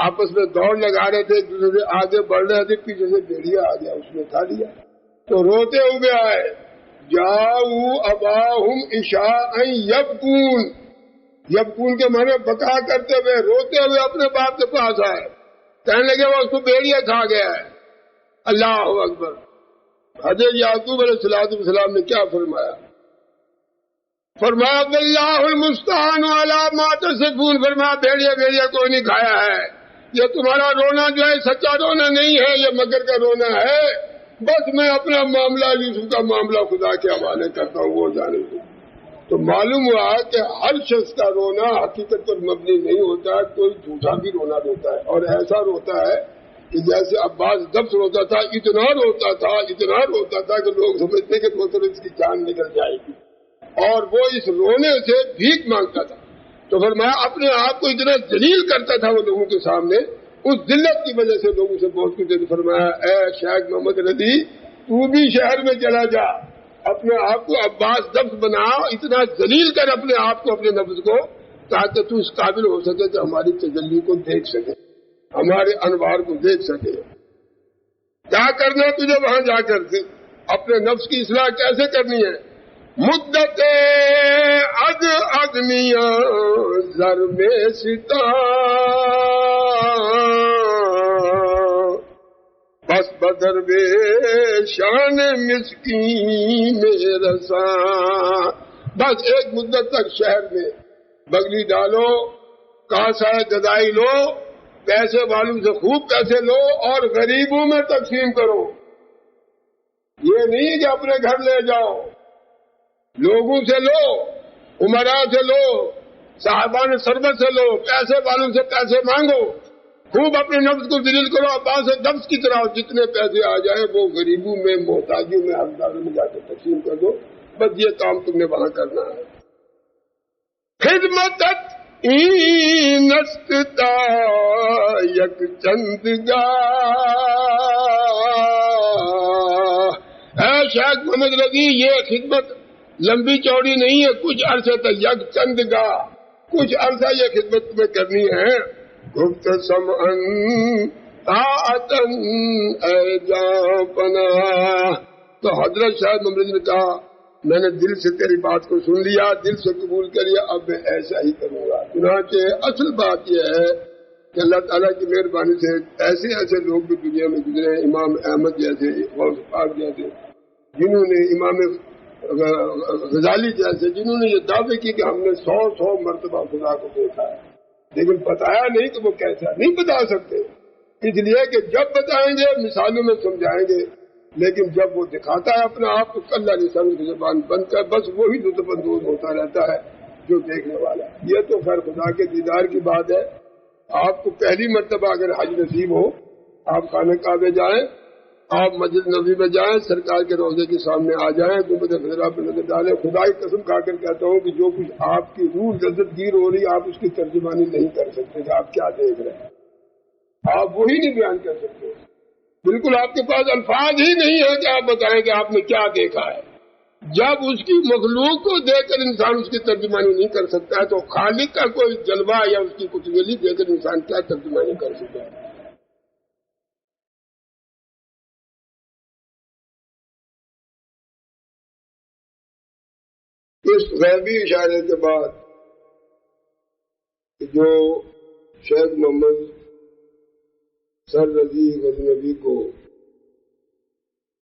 آپس میں دوڑ لگا رہے تھے، ایک دوسرے سے آگے بڑھ رہے تھے، پیچھے سے بھیڑیا آ گیا، اس نے کھا لیا۔ تو روتے ہوئے آئے، جاؤ اباہم عشاء یبکون، یبکون کے معنی بکا کرتے ہوئے، روتے ہوئے اپنے باپ کے پاس آئے، کہنے لگے وہ اس کو بھیڑیا کھا گیا ہے۔ اللہ اکبر۔ حضرت یعقوب علیہ السلام نے کیا فرمایا؟ فرمایا واللہ المستعان علی ما تصفون، فرمایا بھیڑیا کوئی نہیں کھایا ہے، یہ تمہارا رونا جو ہے سچا رونا نہیں ہے، یہ مگر کا رونا ہے، بس میں اپنا معاملہ یوسف کا معاملہ خدا کے حوالے کرتا ہوں، وہ جانے دو۔ تو معلوم ہوا کہ ہر شخص کا رونا حقیقت پر مبنی نہیں ہوتا، کوئی جھوٹا بھی رونا روتا ہے، اور ایسا روتا ہے کہ جیسے عباس دبس روتا تھا، اتنا روتا تھا کہ لوگ سمجھتے کہ اس کی جان نکل جائے گی، اور وہ اس رونے سے بھیک مانگتا تھا۔ تو فرمایا اپنے آپ کو اتنا ذلیل کرتا تھا وہ لوگوں کے سامنے، اس ذلت کی وجہ سے لوگوں سے بہت کچھ۔ فرمایا اے شیخ محمد رضی، تو بھی شہر میں چلا جا، اپنے آپ کو عباس دبس بنا، اتنا ذلیل کر اپنے آپ کو، اپنے نفس کو، تاکہ تو اس قابل ہو سکے کہ ہماری تجلی کو دیکھ سکے، ہمارے انوار کو دیکھ سکے۔ کیا کرنا ہے تجھے وہاں جا کر کے؟ اپنے نفس کی اصلاح کیسے کرنی ہے؟ مدت ادنیاں زر میں ستا، بس بدر بے شان مسکین میں رسا، بس ایک مدت تک شہر میں بگلی ڈالو، کاسا گدائی لو، پیسے والوں سے خوب پیسے لو اور غریبوں میں تقسیم کرو۔ یہ نہیں کہ اپنے گھر لے جاؤ، لوگوں سے لو، عمراء سے لو، صاحبان سربت سے لو، پیسے والوں سے پیسے مانگو، خوب اپنے نفس کو ذلیل کرو، عباس دبس کی طرح، جتنے پیسے آ جائیں وہ غریبوں میں، محتاجوں میں، حقداروں میں جا کے تقسیم کر دو، بس یہ کام تم نے وہاں کرنا ہے۔ خدمت اینستا یک چندگا، اے شیخ محمد رضی یہ خدمت لمبی چوڑی نہیں ہے، کچھ عرصے تک، یک چندگا، کچھ عرصہ یہ خدمت تمہیں کرنی ہے۔ گفت سمعن طاعتن اے جان پناہ، تو حضرت شاہد محمد نے کہا میں نے دل سے تیری بات کو سن لیا، دل سے قبول کر لیا، اب میں ایسا ہی کروں گا۔ چنانچہ اصل بات یہ ہے کہ اللہ تعالیٰ کی مہربانی سے ایسے ایسے لوگ بھی دنیا میں گزرے ہیں، امام احمد جیسے، غوث پاک جیسے، جنہوں نے امام غزالی جیسے، جنہوں نے یہ دعوے کی کہ ہم نے 100 مرتبہ خدا کو دیکھا ہے، لیکن بتایا نہیں کہ وہ کیسا، نہیں بتا سکتے، اس لیے کہ جب بتائیں گے مثالوں میں سمجھائیں گے، لیکن جب وہ دکھاتا ہے اپنا آپ تو اللہ لسان کی زبان بند کر، بس وہی لطف اندوز ہوتا رہتا ہے جو دیکھنے والا ہے۔ یہ تو خیر خدا کے دیدار کی بات ہے۔ آپ کو پہلی مرتبہ اگر حج نصیب ہو، آپ خانہ کعبہ جائیں، آپ مسجد نبوی میں جائیں، سرکار کے روضے کے سامنے آ جائیں، گنبد خضرا پہ نظر ڈالیں، خدا کی قسم کھا کر کہتا ہوں کہ جو کچھ آپ کی روح لذت گیر ہو رہی، آپ اس کی ترجمانی نہیں کر سکتے کہ آپ کیا دیکھ رہے ہیں، آپ وہی نہیں بیان کر سکتے، بالکل آپ کے پاس الفاظ ہی نہیں ہے کہ آپ بتائیں کہ آپ نے کیا دیکھا ہے۔ جب اس کی مخلوق کو دیکھ کر انسان اس کی ترجمانی نہیں کر سکتا ہے تو خالق کا کوئی جلوہ یا اس کی کچھ گلی دیکھ کر انسان کیا ترجمانی کر سکتا ہے۔ اس غیبی اشارے کے بعد جو شیخ محمد سر رضی غزنوی کو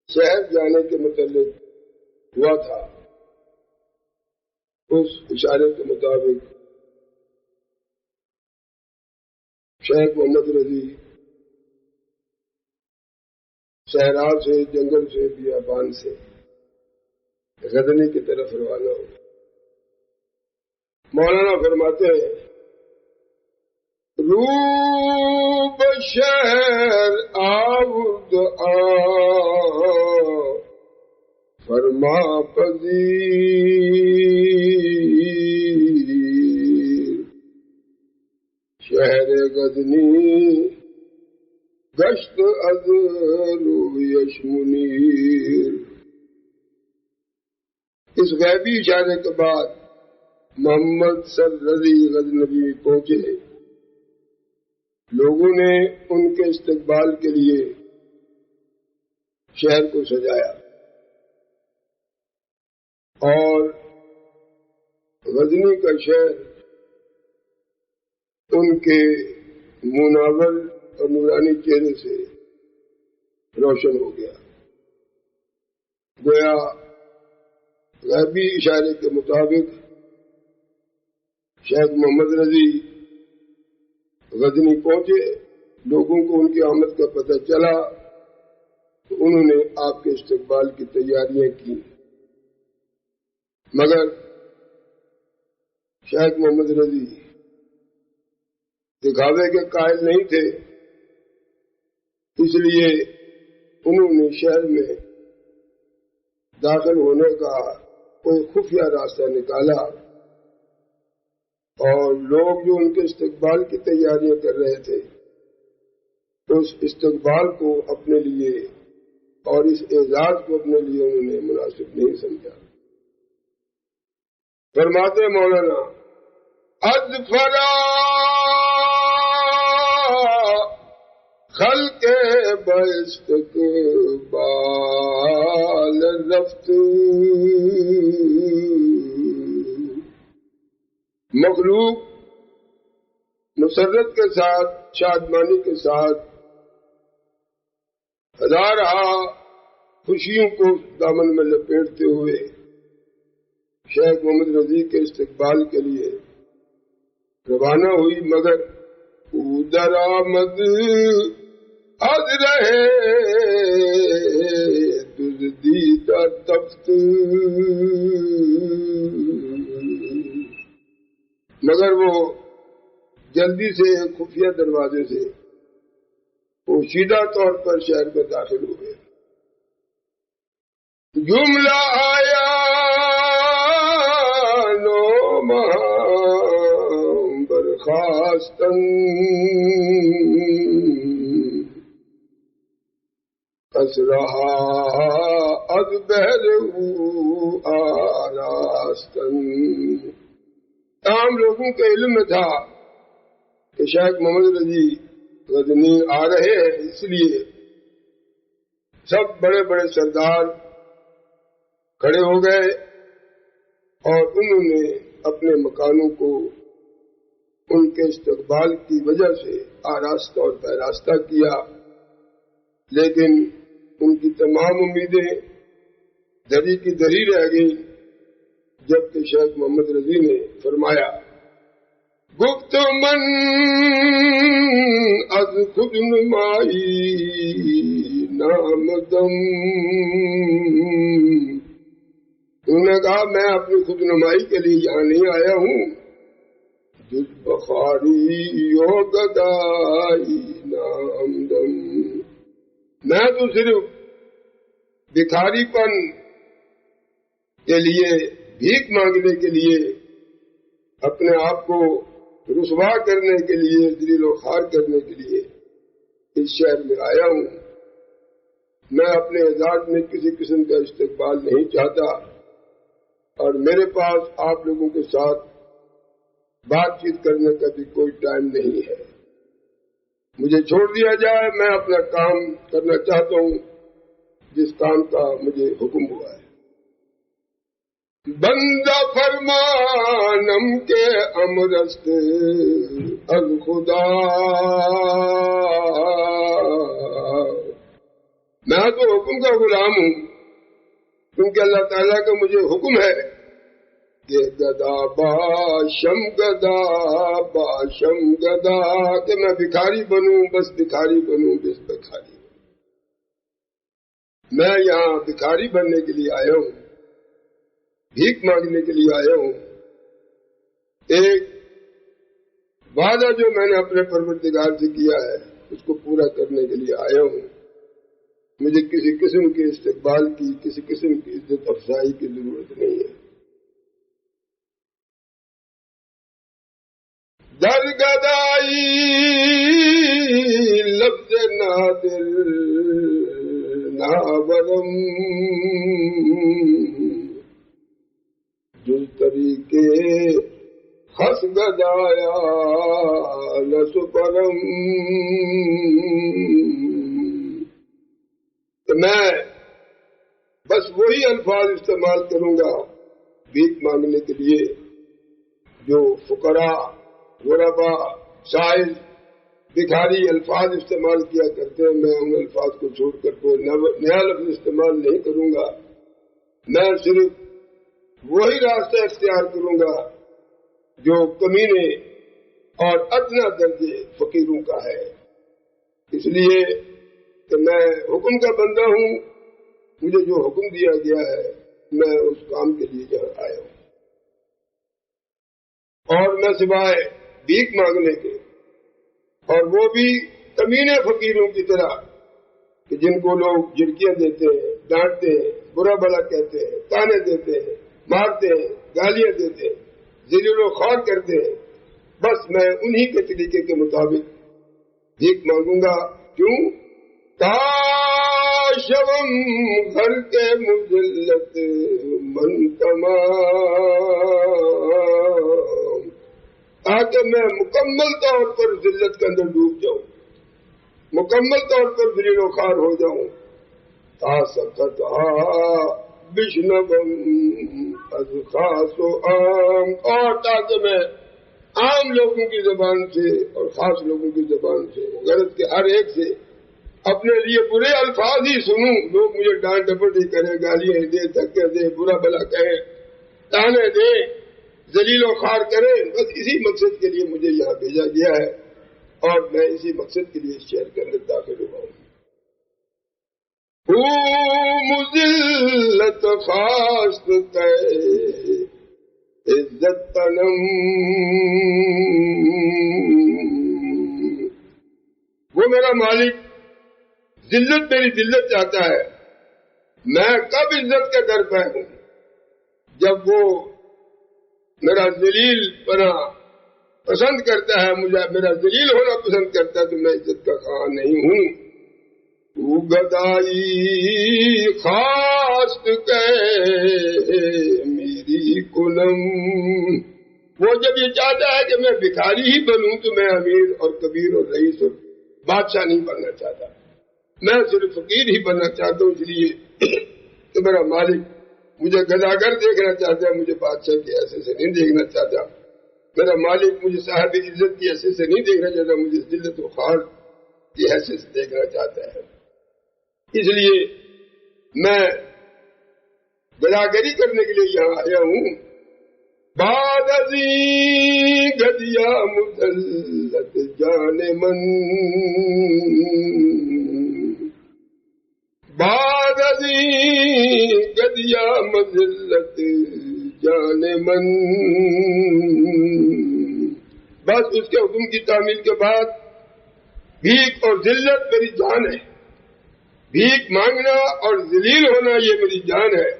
شہر جانے کے متعلق ہوا تھا، اس اشارے کے مطابق شیخ محمد رضی صحرا سے، جنگل سے، بیابان سے غزنی کی طرف روانہ ہو۔ مولانا فرماتے ہیں روب شہر آؤد فرما پذیر شہر غزنی گشت از رویش منیر۔ اس غیبی اشارے کے بعد محمد سر رضی غزنوی پہنچے۔ لوگوں نے ان کے استقبال کے لیے شہر کو سجایا اور غزنی کا شہر ان کے منور اور نورانی چہرے سے روشن ہو گیا۔ گویا غیبی اشارے کے مطابق شیخ محمد رضی غزنی پہنچے، لوگوں کو ان کی آمد کا پتہ چلا تو انہوں نے آپ کے استقبال کی تیاریاں کی، مگر شیخ محمد رضی دکھاوے کے قائل نہیں تھے، اس لیے انہوں نے شہر میں داخل ہونے کا کوئی خفیہ راستہ نکالا اور لوگ جو ان کے استقبال کی تیاریاں کر رہے تھے اس استقبال کو اپنے لیے اور اس اعزاز کو اپنے لیے انہوں نے مناسب نہیں سمجھا۔ فرماتے مولانا اظفرا خلق باستقبال رفت مخلوق مسرت کے ساتھ، شادمانی کے ساتھ ہزارہ خوشیوں کو دامن میں لپیٹتے ہوئے شیخ محمد رضی کے استقبال کے لیے روانہ ہوئی، مگر درآمد از رہے دزدیدہ تفت، مگر وہ جلدی سے خفیہ دروازے سے پوشیدہ طور پر شہر میں داخل ہوئے۔ جملہ آیا نو برخاستن اسرہا از بہر آراستن۔ عام لوگوں کے علم میں تھا کہ شیخ محمد رضی غزنی آ رہے ہیں، اس لیے سب بڑے بڑے سردار کھڑے ہو گئے اور انہوں نے اپنے مکانوں کو ان کے استقبال کی وجہ سے آراستہ اور پیراستہ کیا، لیکن ان کی تمام امیدیں دری کی دری رہ گئیں، جبکہ شیخ محمد رضی نے فرمایا، گفت من از خود نمائی نامدم، انہوں نے کہا میں اپنی خود نمائی کے لیے یہاں نہیں آیا ہوں، جز بخاری و گدائی نامدم، میں تو صرف بھکاری پن کے لیے، بھیک مانگنے کے لیے، اپنے آپ کو رسوا کرنے کے لیے، ذلیل و خوار کرنے کے لیے اس شہر میں آیا ہوں، میں اپنے اعزاز میں کسی قسم کا استقبال نہیں چاہتا، اور میرے پاس آپ لوگوں کے ساتھ بات چیت کرنے کا بھی کوئی ٹائم نہیں ہے، مجھے چھوڑ دیا جائے، میں اپنا کام کرنا چاہتا ہوں جس کام کا مجھے حکم ہوا ہے۔ بندہ فرمانم کے امرست الخدا، میں تو حکم کا غلام ہوں، کیونکہ اللہ تعالیٰ کا مجھے حکم ہے کہ گدا باشم گدا باشم گدا، کہ میں بھکاری بنوں، بس بھکاری بنوں، بس بھکاری بنوں۔ میں یہاں بھکاری بننے کے لیے آیا ہوں، بھیک مانگنے کے لیے آیا ہوں، ایک وعدہ جو میں نے اپنے پروردگار سے کیا ہے اس کو پورا کرنے کے لیے آیا ہوں، مجھے کسی قسم کے استقبال کی، کسی قسم کی عزت افزائی کی ضرورت نہیں ہے۔ در گدائی لفظ نادر ناورم، جس طریقے خس گدایا لسپرم، تو میں بس وہی الفاظ استعمال کروں گا بھیک مانگنے کے لیے جو فقراء، غربا، سائل، بھکاری الفاظ استعمال کیا کرتے ہیں، میں ان الفاظ کو چھوڑ کر کوئی نیا لفظ استعمال نہیں کروں گا، میں صرف وہی راستہ اختیار کروں گا جو کمینے اور ادنا درجے فقیروں کا ہے، اس لیے کہ میں حکم کا بندہ ہوں، مجھے جو حکم دیا گیا ہے میں اس کام کے لیے یہاں آیا ہوں، اور میں سوائے بھیک مانگنے کے، اور وہ بھی کمینے فقیروں کی طرح کہ جن کو لوگ جھڑکیاں دیتے ہیں، ڈانٹتے ہیں، برا بھلا کہتے ہیں، تانے دیتے ہیں، مارتے ہیں، گالیاں دیتے ہیں، ذلیل و خوار کرتے ہیں، بس میں انہی کے طریقے کے مطابق بھیک مانگوں گا۔ کیوں؟ تاشوم گھر کے مذلت من تمام، تاکہ میں مکمل طور پر ذلت کے اندر ڈوب جاؤں، مکمل طور پر ذلیل و خوار ہو جاؤں، تا سکتا بشنبم از خاص و عام، اور تاکہ میں عام لوگوں کی زبان سے اور خاص لوگوں کی زبان سے، غرض کے ہر ایک سے اپنے لیے برے الفاظ ہی سنوں، لوگ مجھے ڈانٹ ڈپٹ کریں، گالیاں دے، دھکے دے، برا بھلا کہیں، تانے دے، ذلیل و خوار کریں، بس اسی مقصد کے لیے مجھے یہاں بھیجا گیا ہے، اور میں اسی مقصد کے لیے اس شہر کے اندر داخل ہوا ہوں۔ مذلت خواست تے عزت تنم، وہ میرا مالک ذلت، میری ذلت چاہتا ہے، میں کب عزت کا در پہ ہوں؟ جب وہ میرا ذلیل بنا پسند کرتا ہے، مجھے میرا ذلیل ہونا پسند کرتا ہے، تو میں عزت کا خواہاں نہیں ہوں۔ تو گدائی خواست کہ میری کنم، وہ جب یہ چاہتا ہے کہ میں بھکاری ہی بنوں تو میں امیر اور کبیر اور رئیس اور بادشاہ نہیں بننا چاہتا، میں صرف فقیر ہی بننا چاہتا ہوں، اس لیے کہ میرا مالک مجھے گداگر دیکھنا چاہتا ہے، مجھے بادشاہ کی حیثیت سے نہیں دیکھنا چاہتا، میرا مالک مجھے صاحب عزت کی حیثیت سے نہیں دیکھنا چاہتا، مجھے ذلت و خوار کی حیثیت سے دیکھنا چاہتا ہے۔ اس لیے میں گداگری کرنے کے لیے یہاں آیا ہوں۔ بعد ازیں گدیا مذلت جان من، بعد ازیں گدیا مذلت جان من، بس اس کے حکم کی تعمیل کے بعد بھیک اور ذلت میری جان ہے، بھیک مانگنا اور ذلیل ہونا یہ میری جان ہے۔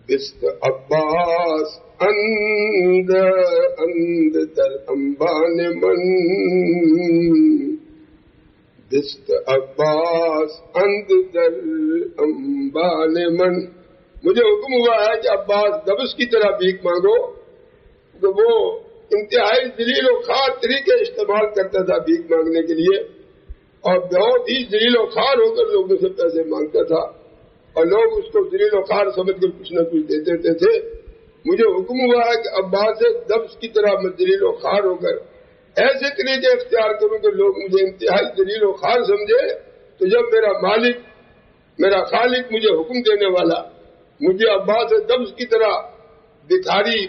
بست عباس اند در انبان من، بست عباس اند در انبان من، مجھے حکم ہوا ہے کہ عباس دبس کی طرح بھیک مانگو، تو وہ انتہائی ذلیل و خوار طریقے استعمال کرتا تھا بھیک مانگنے کے لیے، اور بہت ہی ذلیل و خوار ہو کر لوگوں سے پیسے مانگتا تھا، اور لوگ اس کو ذلیل و خوار سمجھ کر کچھ نہ کچھ دے دیتے تھے۔ مجھے حکم ہوا ہے کہ عباس سے دبس کی طرح میں ذلیل و خوار ہو کر ایسے طریقے اختیار کروں کہ لوگ مجھے انتہائی ذلیل و خوار سمجھے، تو جب میرا مالک میرا خالق مجھے حکم دینے والا مجھے عباس سے دبس کی طرح بھکاری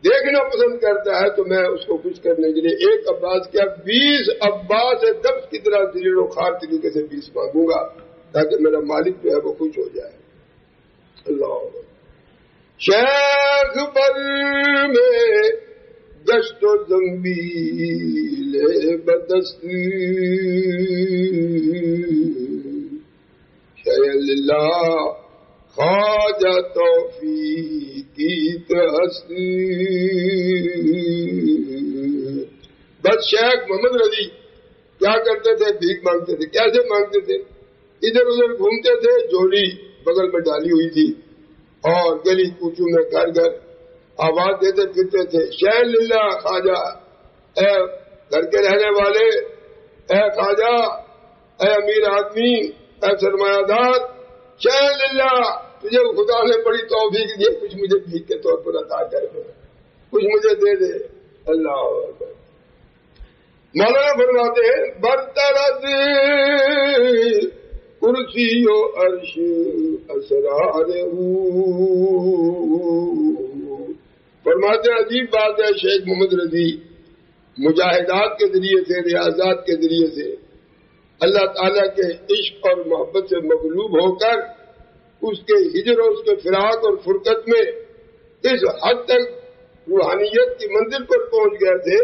دیکھنا پسند کرتا ہے، تو میں اس کو خوش کرنے کے لیے ایک عباس کیا 20 عباس سے دبس کی طرح ذلیل و خوار طریقے سے 20 مانگوں گا، تاکہ میرا مالک جو ہے وہ خوش ہو جائے۔ اللہ شیخ بر میں گشت و زنبیل بدست، شیخ اللہ خواجہ توفیقی ہست، بس شیخ محمد رضی کیا کرتے تھے؟ بھیک مانگتے تھے۔ کیسے مانگتے تھے؟ ادھر ادھر گھومتے تھے، جوڑی بغل میں ڈالی ہوئی تھی، اور گلی کوچوں میں گھر گھر آواز دیتے پھرتے تھے، شیخ للہ خواجہ، اے گھر کے رہنے والے، اے خواجہ، اے امیر آدمی، اے سرمایہ دار، شیخ للہ تجھے خدا نے بڑی توفیق دی، کچھ مجھے بھیک کے طور پر عطا کر، کچھ مجھے دے دے۔ اللہ اکبر۔ مولانا فرماتے ہیں برطرز کرسی و عرش اسرار فرماتے ہیں عجیب بات ہے، شیخ محمد رضی مجاہدات کے ذریعے سے، ریاضات کے ذریعے سے اللہ تعالیٰ کے عشق اور محبت سے مغلوب ہو کر اس کے ہجر اور اس کے فراق اور فرقت میں اس حد تک روحانیت کی منزل پر پہنچ گئے تھے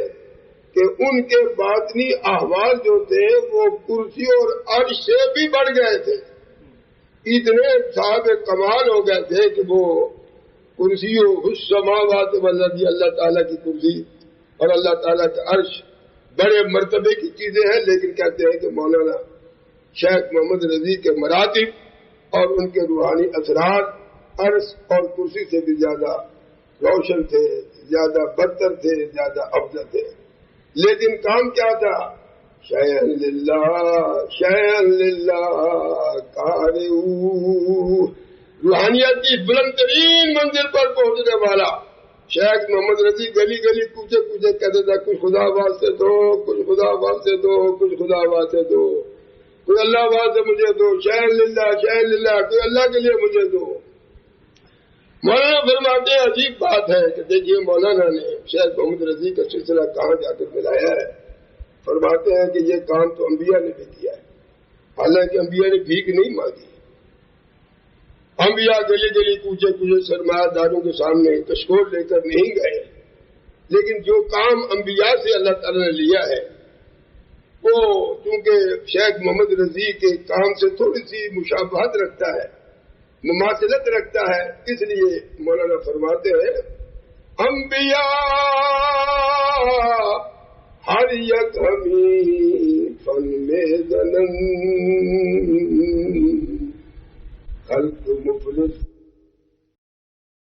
کہ ان کے باطنی احوال جو تھے وہ کرسی اور عرش سے بھی بڑھ گئے تھے، اتنے صاحب کمال ہو گئے تھے کہ وہ کرسی و السماوات والارض، اللہ تعالیٰ کی کرسی اور اللہ تعالیٰ کا عرش بڑے مرتبے کی چیزیں ہیں، لیکن کہتے ہیں کہ مولانا شیخ محمد رضی کے مراتب اور ان کے روحانی اثرات عرش اور کرسی سے بھی زیادہ روشن تھے، زیادہ برتر تھے، زیادہ افضل تھے۔ لیکن کام کیا تھا؟ شیئن للہ کارو، روحانیت کی بلند ترین منزل پر پہنچنے والا شیخ محمد رضی گلی گلی کوچے کوچے کہتے تھا، کچھ خدا واسطے دو، کچھ خدا واسطے دو، کچھ خدا واسطے دو، کوئی اللہ واسطے مجھے دو، شیئن للہ، کوئی اللہ کے لیے مجھے دو۔ مولانا فرماتے ہیں عجیب بات ہے کہ دیکھیے مولانا نے شیخ محمد رضی کا سلسلہ کہاں جا کر ملایا ہے۔ فرماتے ہیں کہ یہ کام تو انبیاء نے بھی کیا ہے، حالانکہ انبیاء نے بھیک نہیں مانگی، انبیاء گلی گلی کوچے کوچے سرمایہ داروں کے سامنے کشکول لے کر نہیں گئے، لیکن جو کام انبیاء سے اللہ تعالیٰ نے لیا ہے وہ چونکہ شیخ محمد رضی کے کام سے تھوڑی سی مشابہت رکھتا ہے، مماثلت رکھتا ہے، اس لیے مولانا فرماتے ہیں انبیاء ہر یک ہمیں فن میں زنن،